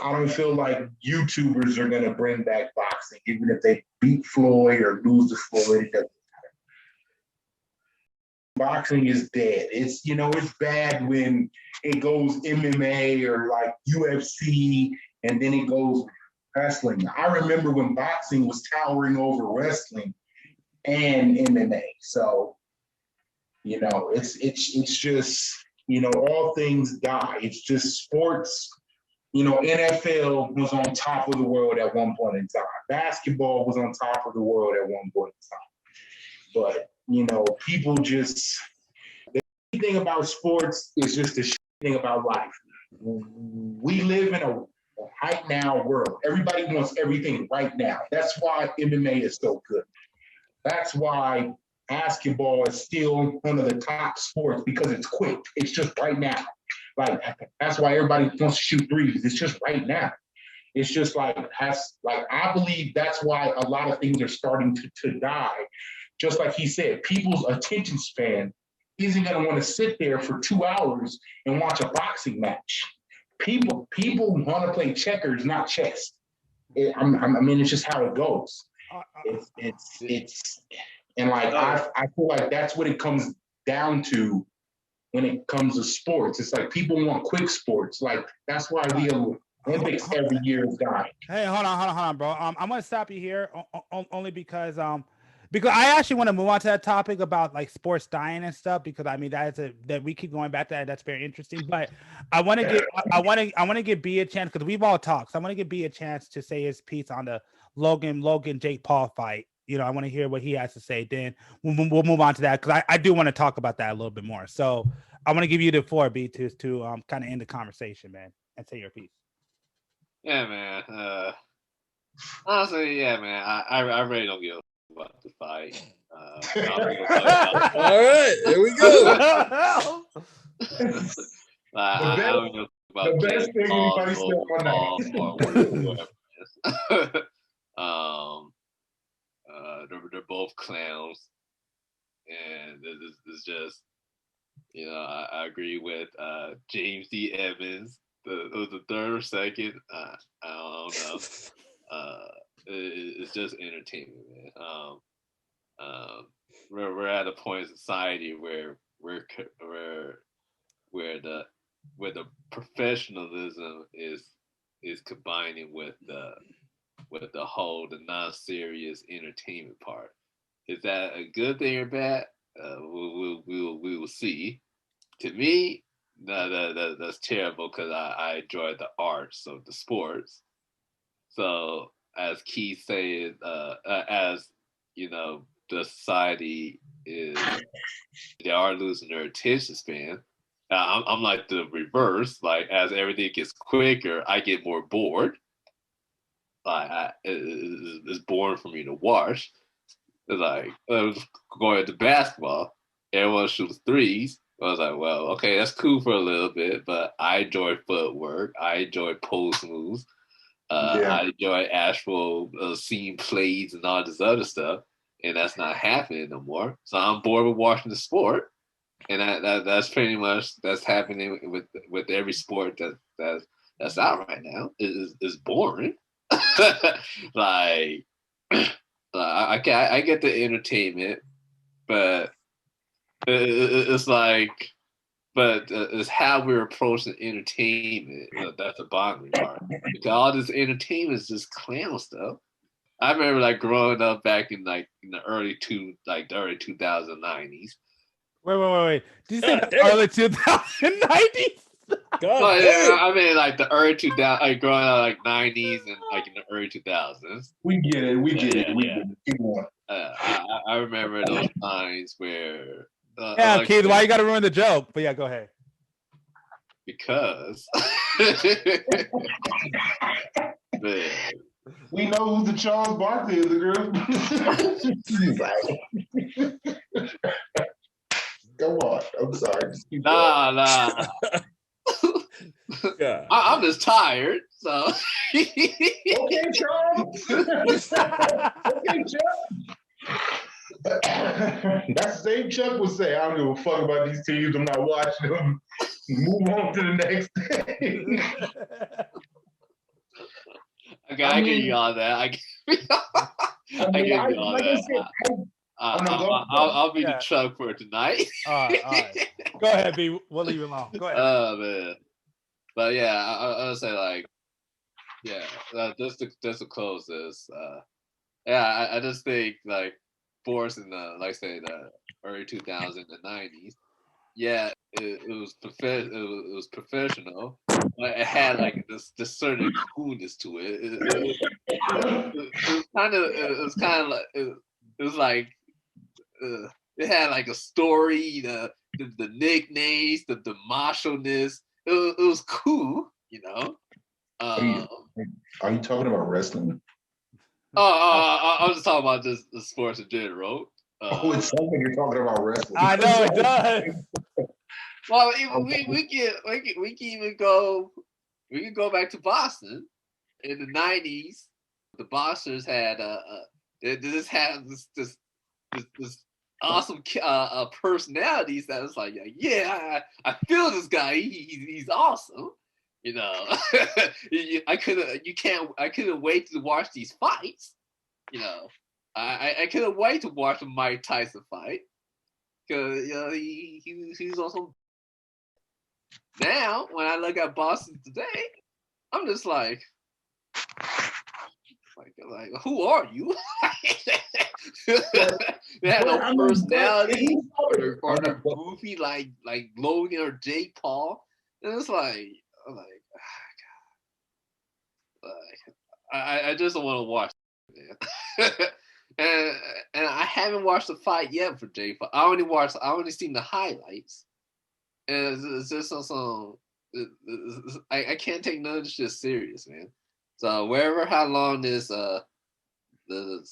I don't feel like YouTubers are gonna bring back boxing, even if they beat Floyd or lose to Floyd. It doesn't matter. Boxing is dead. It's bad when it goes MMA or like UFC, and then it goes wrestling. I remember when boxing was towering over wrestling and MMA. So, it's just, all things die. It's just sports. NFL was on top of the world at one point in time. Basketball was on top of the world at one point in time. But, people just, the thing about sports is just the thing about life. We live in a right now world. Everybody wants everything right now. That's why MMA is so good. That's why basketball is still one of the top sports, because it's quick. It's just right now. Like, that's why everybody wants to shoot threes. It's just right now. It's just I believe that's why a lot of things are starting to die. Just like he said, people's attention span He isn't going to want to sit there for 2 hours and watch a boxing match. People want to play checkers, not chess. I mean, it's just how it goes. It's and like I feel like that's what it comes down to when it comes to sports. It's like people want quick sports. Like that's why the Olympics every year is dying. Hey, hold on, bro. I'm gonna stop you here only because I actually want to move on to that topic about like sports dying and stuff, because I mean that we keep going back to that. That's very interesting. But I want to give B a chance, because we've all talked. So I want to give B a chance to say his piece on the Logan Jake Paul fight. You know, I want to hear what he has to say. Then we'll move on to that, because I do want to talk about that a little bit more. So I want to give you the floor, B, to kind of end the conversation, man, and say your piece. Yeah, man. Honestly, yeah, man. I really don't give about the fight. All right, here we go. I don't know about the best thing anybody said all night. They're both clowns, and it's just, you know, I agree with James D. Evans. It was the third or second. I don't know. It's just entertainment, man. We're at a point in society where the professionalism is combining with the non-serious entertainment part. Is that a good thing or bad? We will see. To me, no, that's terrible, because I enjoy the arts of the sports. So as Keith said, as you know, the society they are losing their attention span. I'm like the reverse. Like, as everything gets quicker, I get more bored. Like, it's boring for me to watch. It's like, I was going to basketball. Everyone shoots threes. I was like, well, okay, that's cool for a little bit, but I enjoy footwork. I enjoy post moves. I enjoy actual seeing plays and all this other stuff, and that's not happening no more. So I'm bored with watching the sport, and that's pretty much that's happening with every sport that's out right now. Is boring. Like, I get the entertainment, but it's like, but it's how we're approaching entertainment. That's the boundary part. Because all this entertainment is just clown stuff. I remember like growing up back in the early 2090s. Wait. Did you say the early 2090s? Well, yeah, I mean, like the early 2000s, like growing up like 90s and like in the early 2000s. We get it. We get it. Keep going. I remember those times where. Like, Keith, why you got to ruin the joke? But yeah, go ahead. Because. Man. We know who the Charles Barkley is, the girl. Go on. I'm sorry. Just keep going. Yeah. I'm just tired, so. Okay, Charles. Okay, Charles. That's the same Chuck would say. I don't give a fuck about these teams. I'm not watching them. Move on to the next thing. Okay, I give you all that. I give you all that. I'll be the Chuck for tonight. All right. Go ahead, B. We'll leave you alone. Go ahead. Oh, man. But yeah, I would say, like, yeah, just to close this. Yeah, I just think, like, sports in the, like I say, the early 2000s and 90s, yeah, it was professional, but it had like this certain coolness to it. It had like a story, the nicknames, the macho-ness. It was cool, you know. Are you talking about wrestling? I was just talking about just the sports in general. It sounds like you're talking about wrestling. I know it does. Well, we can even go. We can go back to Boston in the '90s. The Bostoners had this awesome personalities that was like, yeah, I feel this guy. He's awesome. You know, I couldn't wait to watch these fights. You know, I couldn't wait to watch the Mike Tyson fight because you know he's awesome. Now, when I look at Boston today, I'm just like who are you? They have no personality, or they're goofy like Logan or Jake Paul, and it's like, I'm like, oh, God. I just don't want to watch it, man. and I haven't watched the fight yet for Jake Paul. I only seen the highlights, and it's just some. I can't take none of this shit serious, man. So how long this we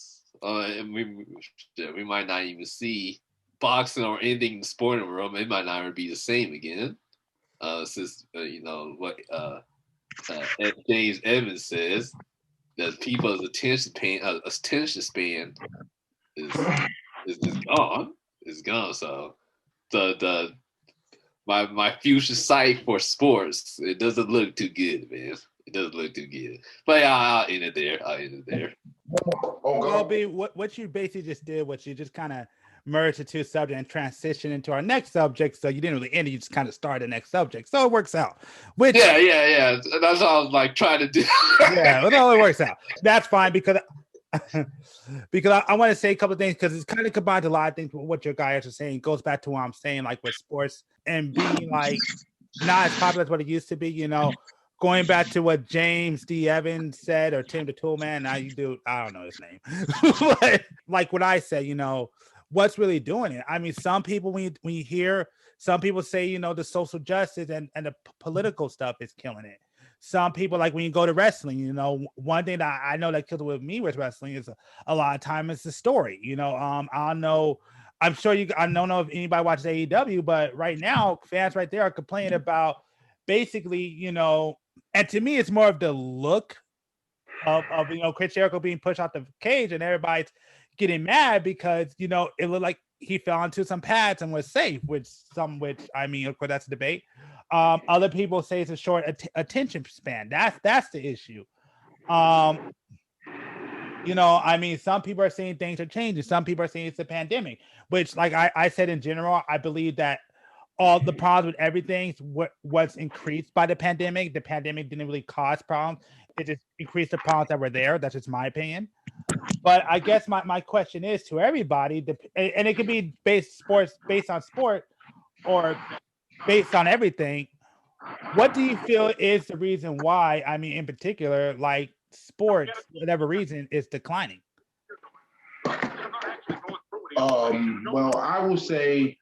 might not even see boxing or anything in the sporting world. It might not ever be the same again. Since you know what James Evans says, that people's attention span is gone. It's gone. So my future sight for sports, it doesn't look too good, man. It doesn't look too good. But yeah, I'll end it there. Well, B, what you basically just did was you just kind of merged the two subjects and transition into our next subject. So you didn't really end it, you just kind of started the next subject. So it works out. Yeah. That's what I was like trying to do. Yeah, it only works out. That's fine because I want to say a couple of things because it's kind of combined a lot of things with what your guys are saying. It goes back to what I'm saying, like with sports and being like not as popular as what it used to be, you know. Going back to what James D. Evans said, or Tim the Toolman, now I don't know his name. But like what I said, you know, what's really doing it? I mean, some people, when you hear, some people say, you know, the social justice and the political stuff is killing it. Some people, like when you go to wrestling, you know, one thing that I know that killed it with me with wrestling is a lot of time it's the story. You know, I don't know. I'm sure I don't know if anybody watches AEW, but right now, fans right there are complaining about basically, you know, and to me, it's more of the look of you know, Chris Jericho being pushed out the cage and everybody's getting mad because, you know, it looked like he fell into some pads and was safe, which I mean, of course, that's a debate. Other people say it's a short attention span. That's the issue. You know, I mean, some people are saying things are changing. Some people are saying it's a pandemic, which, like I said in general, I believe that all the problems with everything was increased by the pandemic. The pandemic didn't really cause problems. It just increased the problems that were there. That's just my opinion. But I guess my question is to everybody, and it could be based on sport or based on everything. What do you feel is the reason why, I mean, in particular, like sports, for whatever reason, is declining? Well, I will say,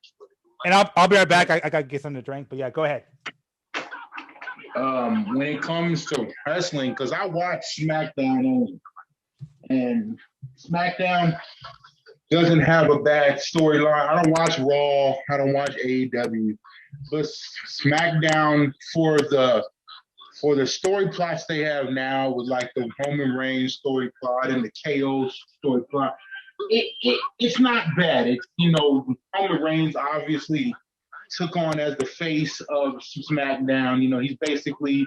and I'll be right back. I gotta get something to drink, but yeah, go ahead. When it comes to wrestling, because I watch SmackDown only, and SmackDown doesn't have a bad storyline. I don't watch Raw. I don't watch AEW, but SmackDown for the story plots they have now, with like the Roman Reigns story plot and the KO story plot, it's not bad. It's, you know, Roman Reigns obviously took on as the face of SmackDown. You know, he's basically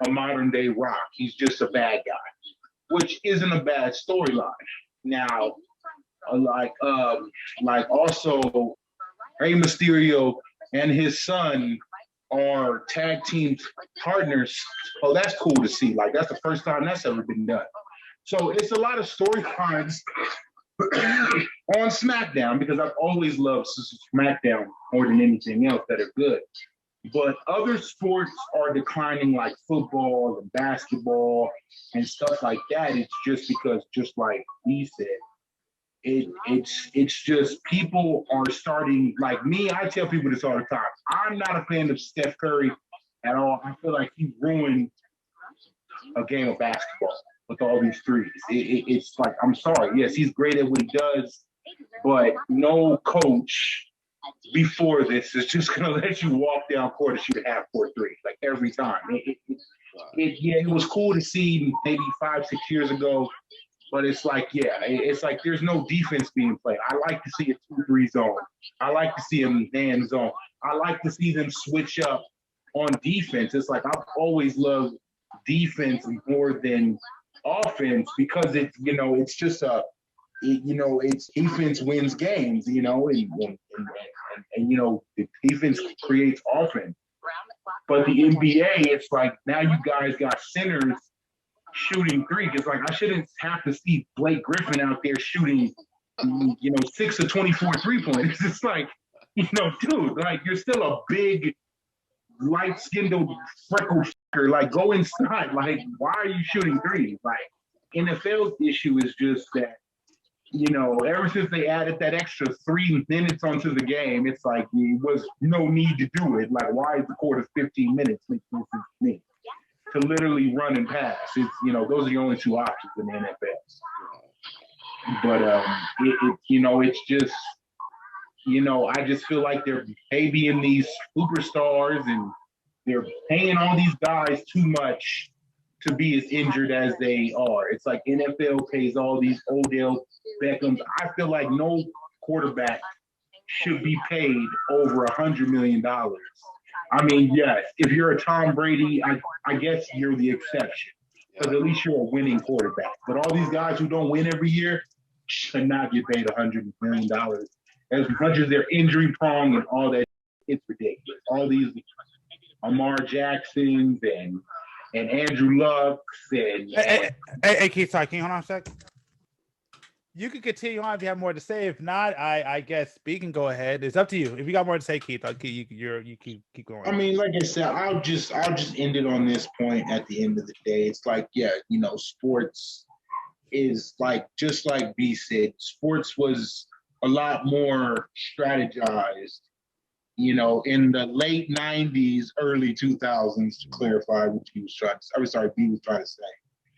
a modern day Rock. He's just a bad guy, which isn't a bad storyline. Now, like also Rey Mysterio and his son are tag team partners. Oh, that's cool to see. Like, that's the first time that's ever been done. So it's a lot of storylines on SmackDown, because I've always loved SmackDown more than anything else that are good. But other sports are declining, like football and basketball and stuff like that. It's just because, just like he said, it's just people are starting, like me, I tell people this all the time. I'm not a fan of Steph Curry at all. I feel like he ruined a game of basketball with all these threes. It's like, I'm sorry. Yes, he's great at what he does, but no coach before this is just going to let you walk down court and shoot a half-court three, like every time. It was cool to see maybe 5-6 years ago But it's like, yeah, it's like there's no defense being played. I like to see a 2-3 zone. I like to see them man zone. I like to see them switch up on defense. It's like I've always loved defense more than offense because it's just it's defense wins games, and the defense creates offense. But the NBA, it's like now you guys got centers shooting three. It's like I shouldn't have to see Blake Griffin out there shooting, 6 of 24 3-pointers. It's like, dude, like you're still a big, light-skinned, freckled fucker. Like go inside. Like why are you shooting threes? Like NFL's issue is just that, ever since they added that extra 3 minutes onto the game, it's like there was no need to do it. Like why is the quarter 15 minutes? Makes no sense to me. To literally run and pass. It's those are the only 2 options in the NFL. But it's just I just feel like they're babying these superstars and they're paying all these guys too much to be as injured as they are. It's like NFL pays all these Odell Beckhams. I feel like no quarterback should be paid over $100 million. I mean, yes, if you're a Tom Brady, I guess you're the exception because at least you're a winning quarterback. But all these guys who don't win every year should not get paid $100 million. As much as they're injury prone and all that, it's ridiculous. All these Amar Jacksons and Andrew Lucks and hey, Keith, sorry, can you hold on a sec? You can continue on if you have more to say. If not, I guess B can go ahead. It's up to you. If you got more to say, Keith, you keep going. I mean, like I said, I'll just end it on this point. At the end of the day, it's like, sports is like just like B said, sports was a lot more strategized. In the late '90s, early 2000s, to clarify what he was trying to. I'm sorry, B was trying to say.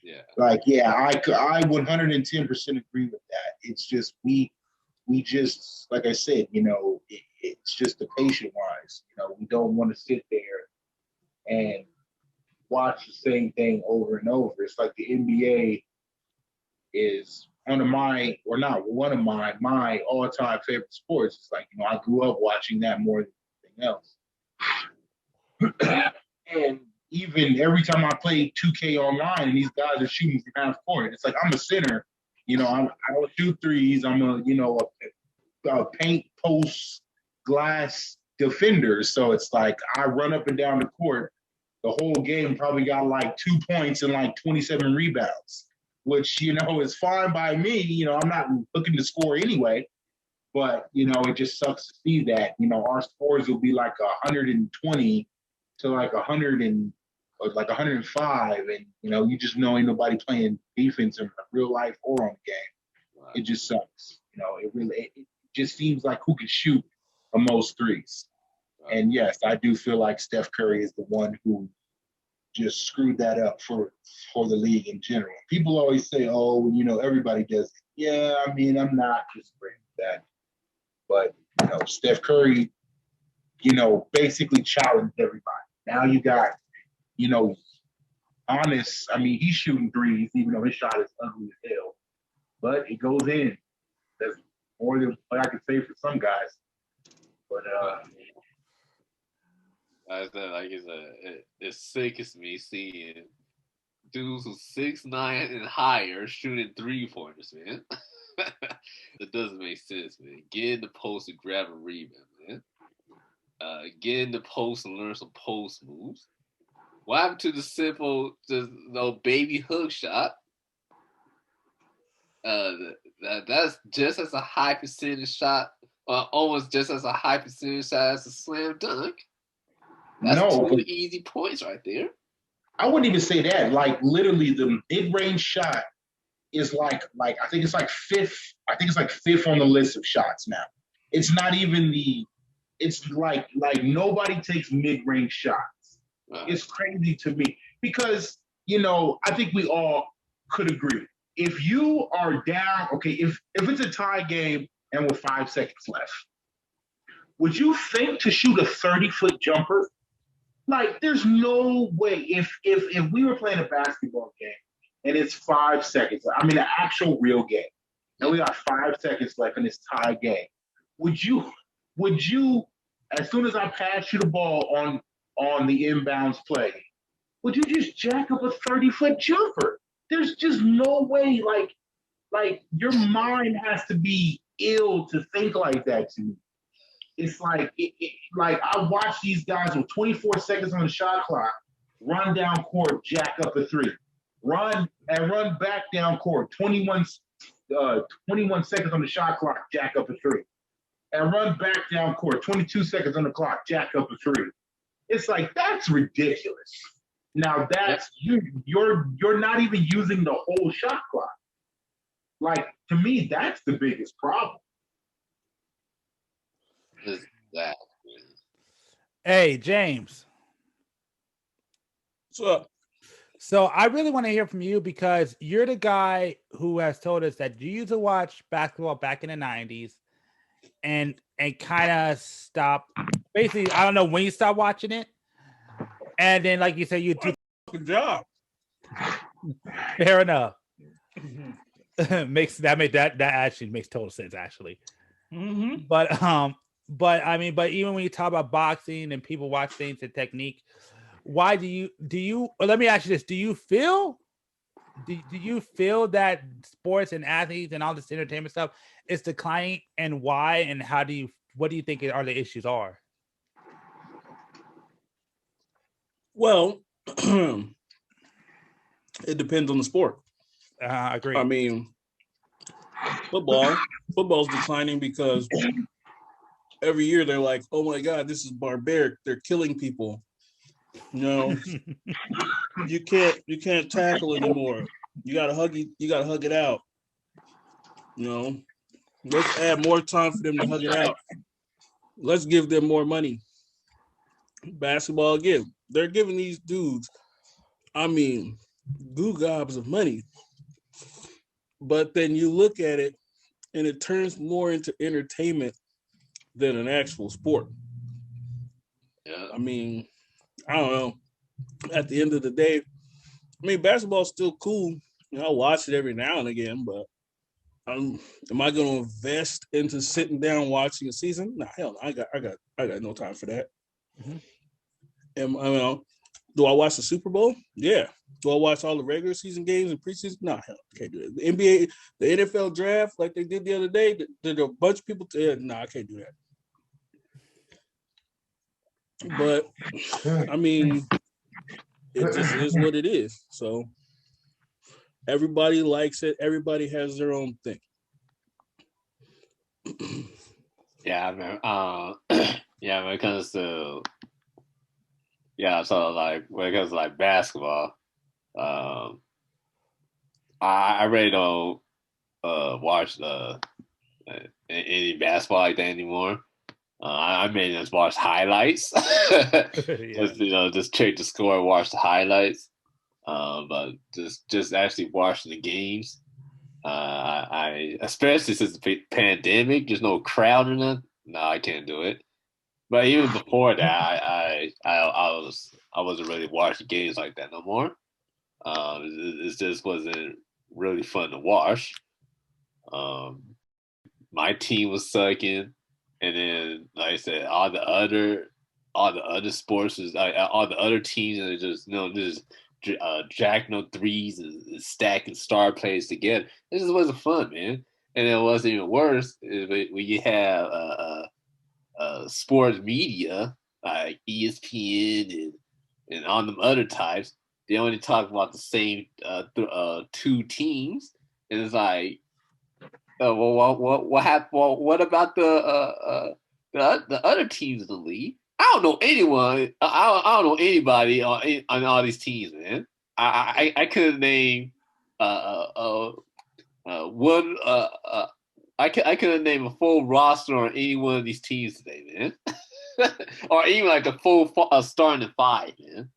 Yeah. Like, yeah, I 110% agree with that. It's just we just, like I said, it's just the patient wise. We don't want to sit there and watch the same thing over and over. It's like the NBA is one of my all-time favorite sports. It's like, I grew up watching that more than anything else. And even every time I play 2K online and these guys are shooting from half court, it's like I'm a center. I don't shoot threes. I'm a paint post glass defender. So it's like I run up and down the court. The whole game probably got like 2 points and like 27 rebounds, which, is fine by me. I'm not looking to score anyway. But, it just sucks to see that, our scores will be like 120 to like 100 and or like 105, and you just know ain't nobody playing defense in real life or on the game. Right. It just sucks. It just seems like who can shoot the most threes. Right. And yes, I do feel like Steph Curry is the one who just screwed that up for the league in general. People always say, "Oh, everybody does it." Yeah, I mean, I'm not disagreeing with that, but Steph Curry, basically challenged everybody. Now you got. Honest, I mean, he's shooting threes, even though his shot is ugly as hell. But it goes in. That's more than what I could say for some guys. But it sickens me seeing dudes who 6'9" and higher shooting 3-pointers, man. It doesn't make sense, man. Get in the post and grab a rebound, man. Get in the post and learn some post moves. What happened to the simple, baby hook shot? That's just as a high percentage shot, almost just as a high percentage shot as a slam dunk. That's 2 easy points right there. I wouldn't even say that. Like literally, the mid-range shot is like I think it's like fifth. I think it's like fifth on the list of shots now. It's not even the. It's like nobody takes mid-range shots. It's crazy to me because, I think we all could agree. If you are down, okay, if it's a tie game and with 5 seconds left, would you think to shoot a 30-foot jumper? Like, there's no way. If we were playing a basketball game and it's 5 seconds. I mean, an actual real game, and we got 5 seconds left in this tie game. Would you, as soon as I pass you the ball on the inbounds play, would you just jack up a 30-foot jumper? There's just no way. Like your mind has to be ill to think like that to me. It's like like I watch these guys with 24 seconds on the shot clock run down court, jack up a three, run back down court, 21 seconds on the shot clock, jack up a three, and run back down court, 22 seconds on the clock, jack up a three. It's like, that's ridiculous. Now that's you're not even using the whole shot clock. Like, to me, that's the biggest problem. That. Hey, James. What's up? So I really want to hear from you because you're the guy who has told us that you used to watch basketball back in the 90s and kind of stopped. Basically, I don't know when you stopped watching it. And then, like you said, you do Good job. fair enough. that actually makes total sense, actually. Mm-hmm. But I mean, but even when you talk about boxing and people watch things and technique, why do you let me ask you this, do you feel that sports and athletes and all this entertainment stuff is declining, and why, and what do you think are the issues are? Well, it depends on the sport. I agree. I mean, football's declining because every year they're like, oh my God, this is barbaric. They're killing people. You know, you can't tackle anymore. You gotta hug it out. You know, let's add more time for them to hug it out. Let's give them more money. Basketball, again, they're giving these dudes, I mean, goo gobs of money. But then you look at it and it turns more into entertainment than an actual sport. Yeah. I mean, I don't know. At the end of the day, I mean, basketball's still cool. You know, I watch it every now and again, but am I going to invest into sitting down watching a season? Nah, hell no. I got no time for that. Mm-hmm. And I mean, do I watch the Super Bowl? Yeah. Do I watch all the regular season games and preseason? Nah, hell, I can't do it. The NBA, the NFL draft, like they did the other day, there a bunch of people. Nah, I can't do that. But I mean, it just is what it is. So everybody likes it. Everybody has their own thing. Yeah, man. Yeah, when it comes to so like when it comes to like basketball, I really don't watch any basketball like that anymore. I mainly just watch highlights. Just check the score, watch the highlights. But just actually watching the games. I especially since the pandemic, there's no crowd in it. No, I can't do it. But even before that, I wasn't really watching games like that no more. It just wasn't really fun to watch. My team was sucking, and then like I said, all the other sports is all the other teams are just jacking up threes and stacking star plays together. It just wasn't fun, man. And then what's even worse is when you have sports media like ESPN and on them other types, they only talk about the same two teams, and it's like, what happened? Well, what about the other teams in the league? I don't know anyone. I don't know anybody on all these teams, man. I couldn't name one. I couldn't name a full roster on any one of these teams today, man. Or even like a full starting five, man.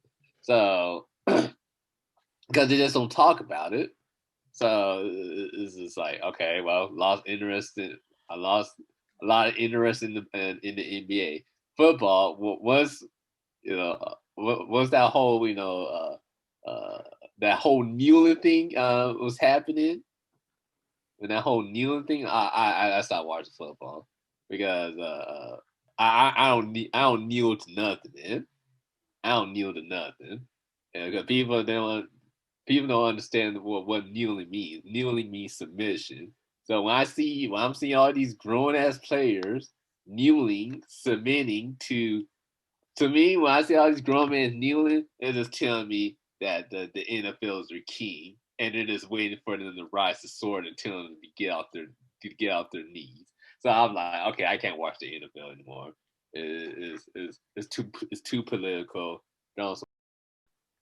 So because they just don't talk about it. So it's just like, okay, well, I lost a lot of interest in the NBA. Football was that whole that whole kneeling thing was happening, and that whole kneeling thing, I stopped watching football because I don't kneel to nothing, man. I don't kneel to nothing. Because people don't understand what kneeling means. Kneeling means submission. So when I'm seeing all these grown ass players kneeling, submitting to me, when I see all these grown men kneeling, it's just telling me that the NFLs are king, and they're just waiting for them to rise the sword and tell them to get off their knees. So I'm like, okay, I can't watch the NFL anymore. It's too political.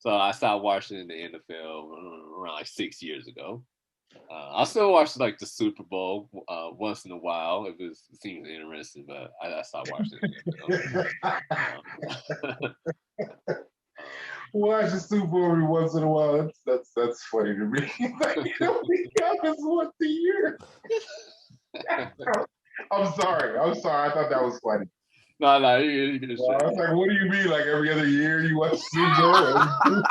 So I stopped watching the NFL around like 6 years ago. I still watch like the Super Bowl once in a while if it seems interesting, but I stopped watching the NFL. Watch the Super Bowl every once in a while. That's funny to me. Like, it only happens once a year. I'm sorry. I thought that was funny. No, you can just I was like, what do you mean? Like every other year you watch Super Bowl?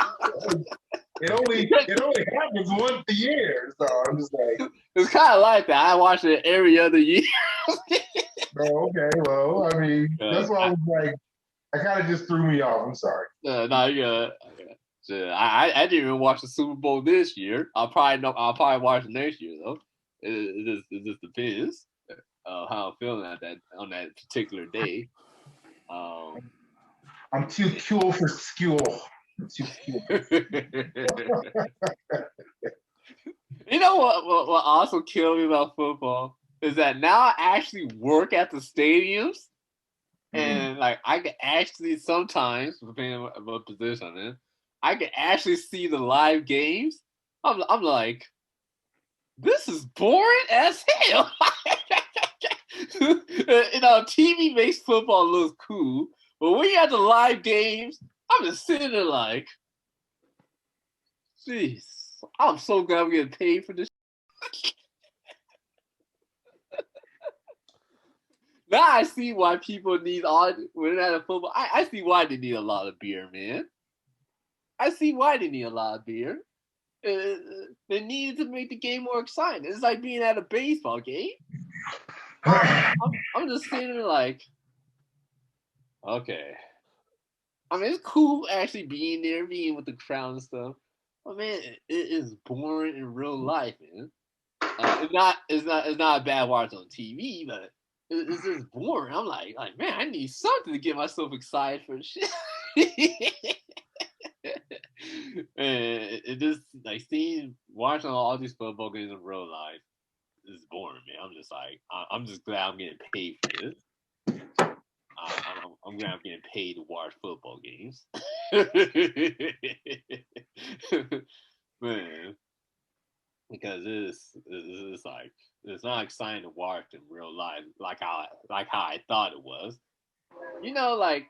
It only happens once a year. So I'm just like, it's kind of like that. I watch it every other year. oh, okay. Well, I mean, that's why I was like, I kind of just threw me off. I'm sorry. No, you got. I didn't even watch the Super Bowl this year. I'll probably watch it next year though. It just depends how I'm feeling on that particular day. I'm too cool for school. I'm too cool. You know what also killed me about football is that now I actually work at the stadiums, and like I can actually sometimes, depending on what position I'm in, I can actually see the live games. I'm like, this is boring as hell. TV makes football look cool, but when you have the live games, I'm just sitting there like, jeez, I'm so glad I'm getting paid for this. Now I see why people need when they're at football. I see why they need a lot of beer, man. I see why they need a lot of beer. They needed to make the game more exciting. It's like being at a baseball game. I'm just sitting there like, okay. I mean, it's cool actually being there, being with the crowd and stuff. But man, it is boring in real life, man. It's not a bad watch on TV, but it's just boring. I'm like, man, I need something to get myself excited for shit. And it just like watching all these football games in real life is boring, man. I'm just like, I'm just glad I'm getting paid for this. I'm glad I'm getting paid to watch football games. Man, because it's like it's not exciting to watch in real life like how I thought it was. You know, like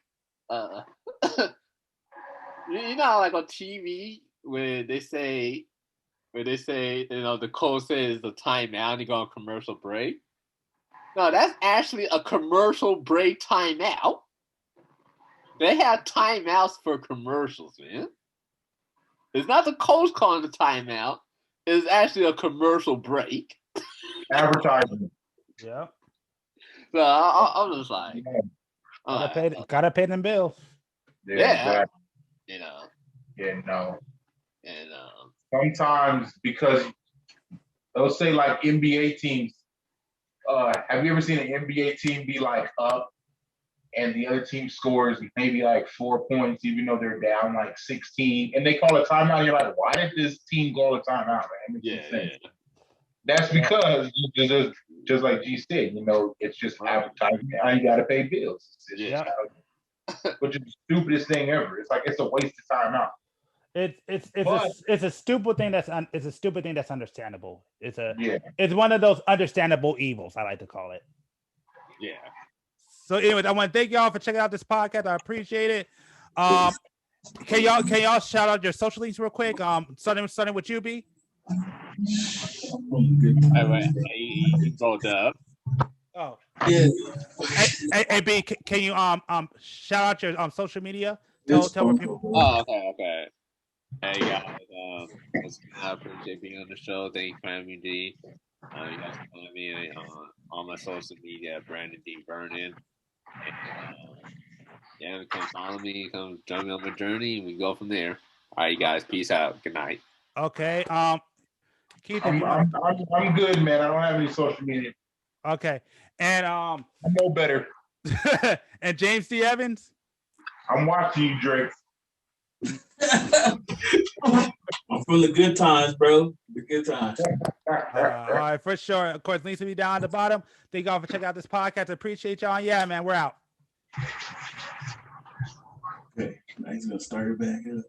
you know, like on TV where they say the coach says the timeout and you go on commercial break. No, that's actually a commercial break timeout. They have timeouts for commercials, man. It's not the coach calling the timeout. It's actually a commercial break. Advertising. Yeah. So I'm just like, gotta pay them bills. Yeah. Exactly. You know. Yeah, no. And sometimes because they'll say like NBA teams. Have you ever seen an NBA team be like up and the other team scores maybe like 4 points, even though they're down like 16, and they call a timeout? You're like, why did this team call a timeout, man? Yeah. That's because just like G said, it's just advertising. Now you got to pay bills. Which is the stupidest thing ever. It's like it's a waste of time out. It's a stupid thing that's understandable. It's one of those understandable evils, I like to call it. Yeah. So anyways, I want to thank y'all for checking out this podcast. I appreciate it. Can y'all shout out your social links real quick? Starting with you, B. He brought up. Oh yeah. Hey B, can you shout out your social media? Tell where people. Oh, okay. Hey guys, I appreciate being on the show. Thank you for having me, D. You guys can find me on my social media, Brandon D. Vernon. And, yeah, come follow me, come join me on my journey, and we go from there. All right, you guys, peace out. Good night. Okay. Keith, if I'm, you want. I'm, I'm good, man. I don't have any social media. Okay. And I know better. and James D. Evans. I'm watching you, Drake. I'm full of good times, bro. The good times. All right, for sure. Of course, links to be down at the bottom. Thank y'all for checking out this podcast. I appreciate y'all. Yeah, man, we're out. Okay, now he's gonna start it back up.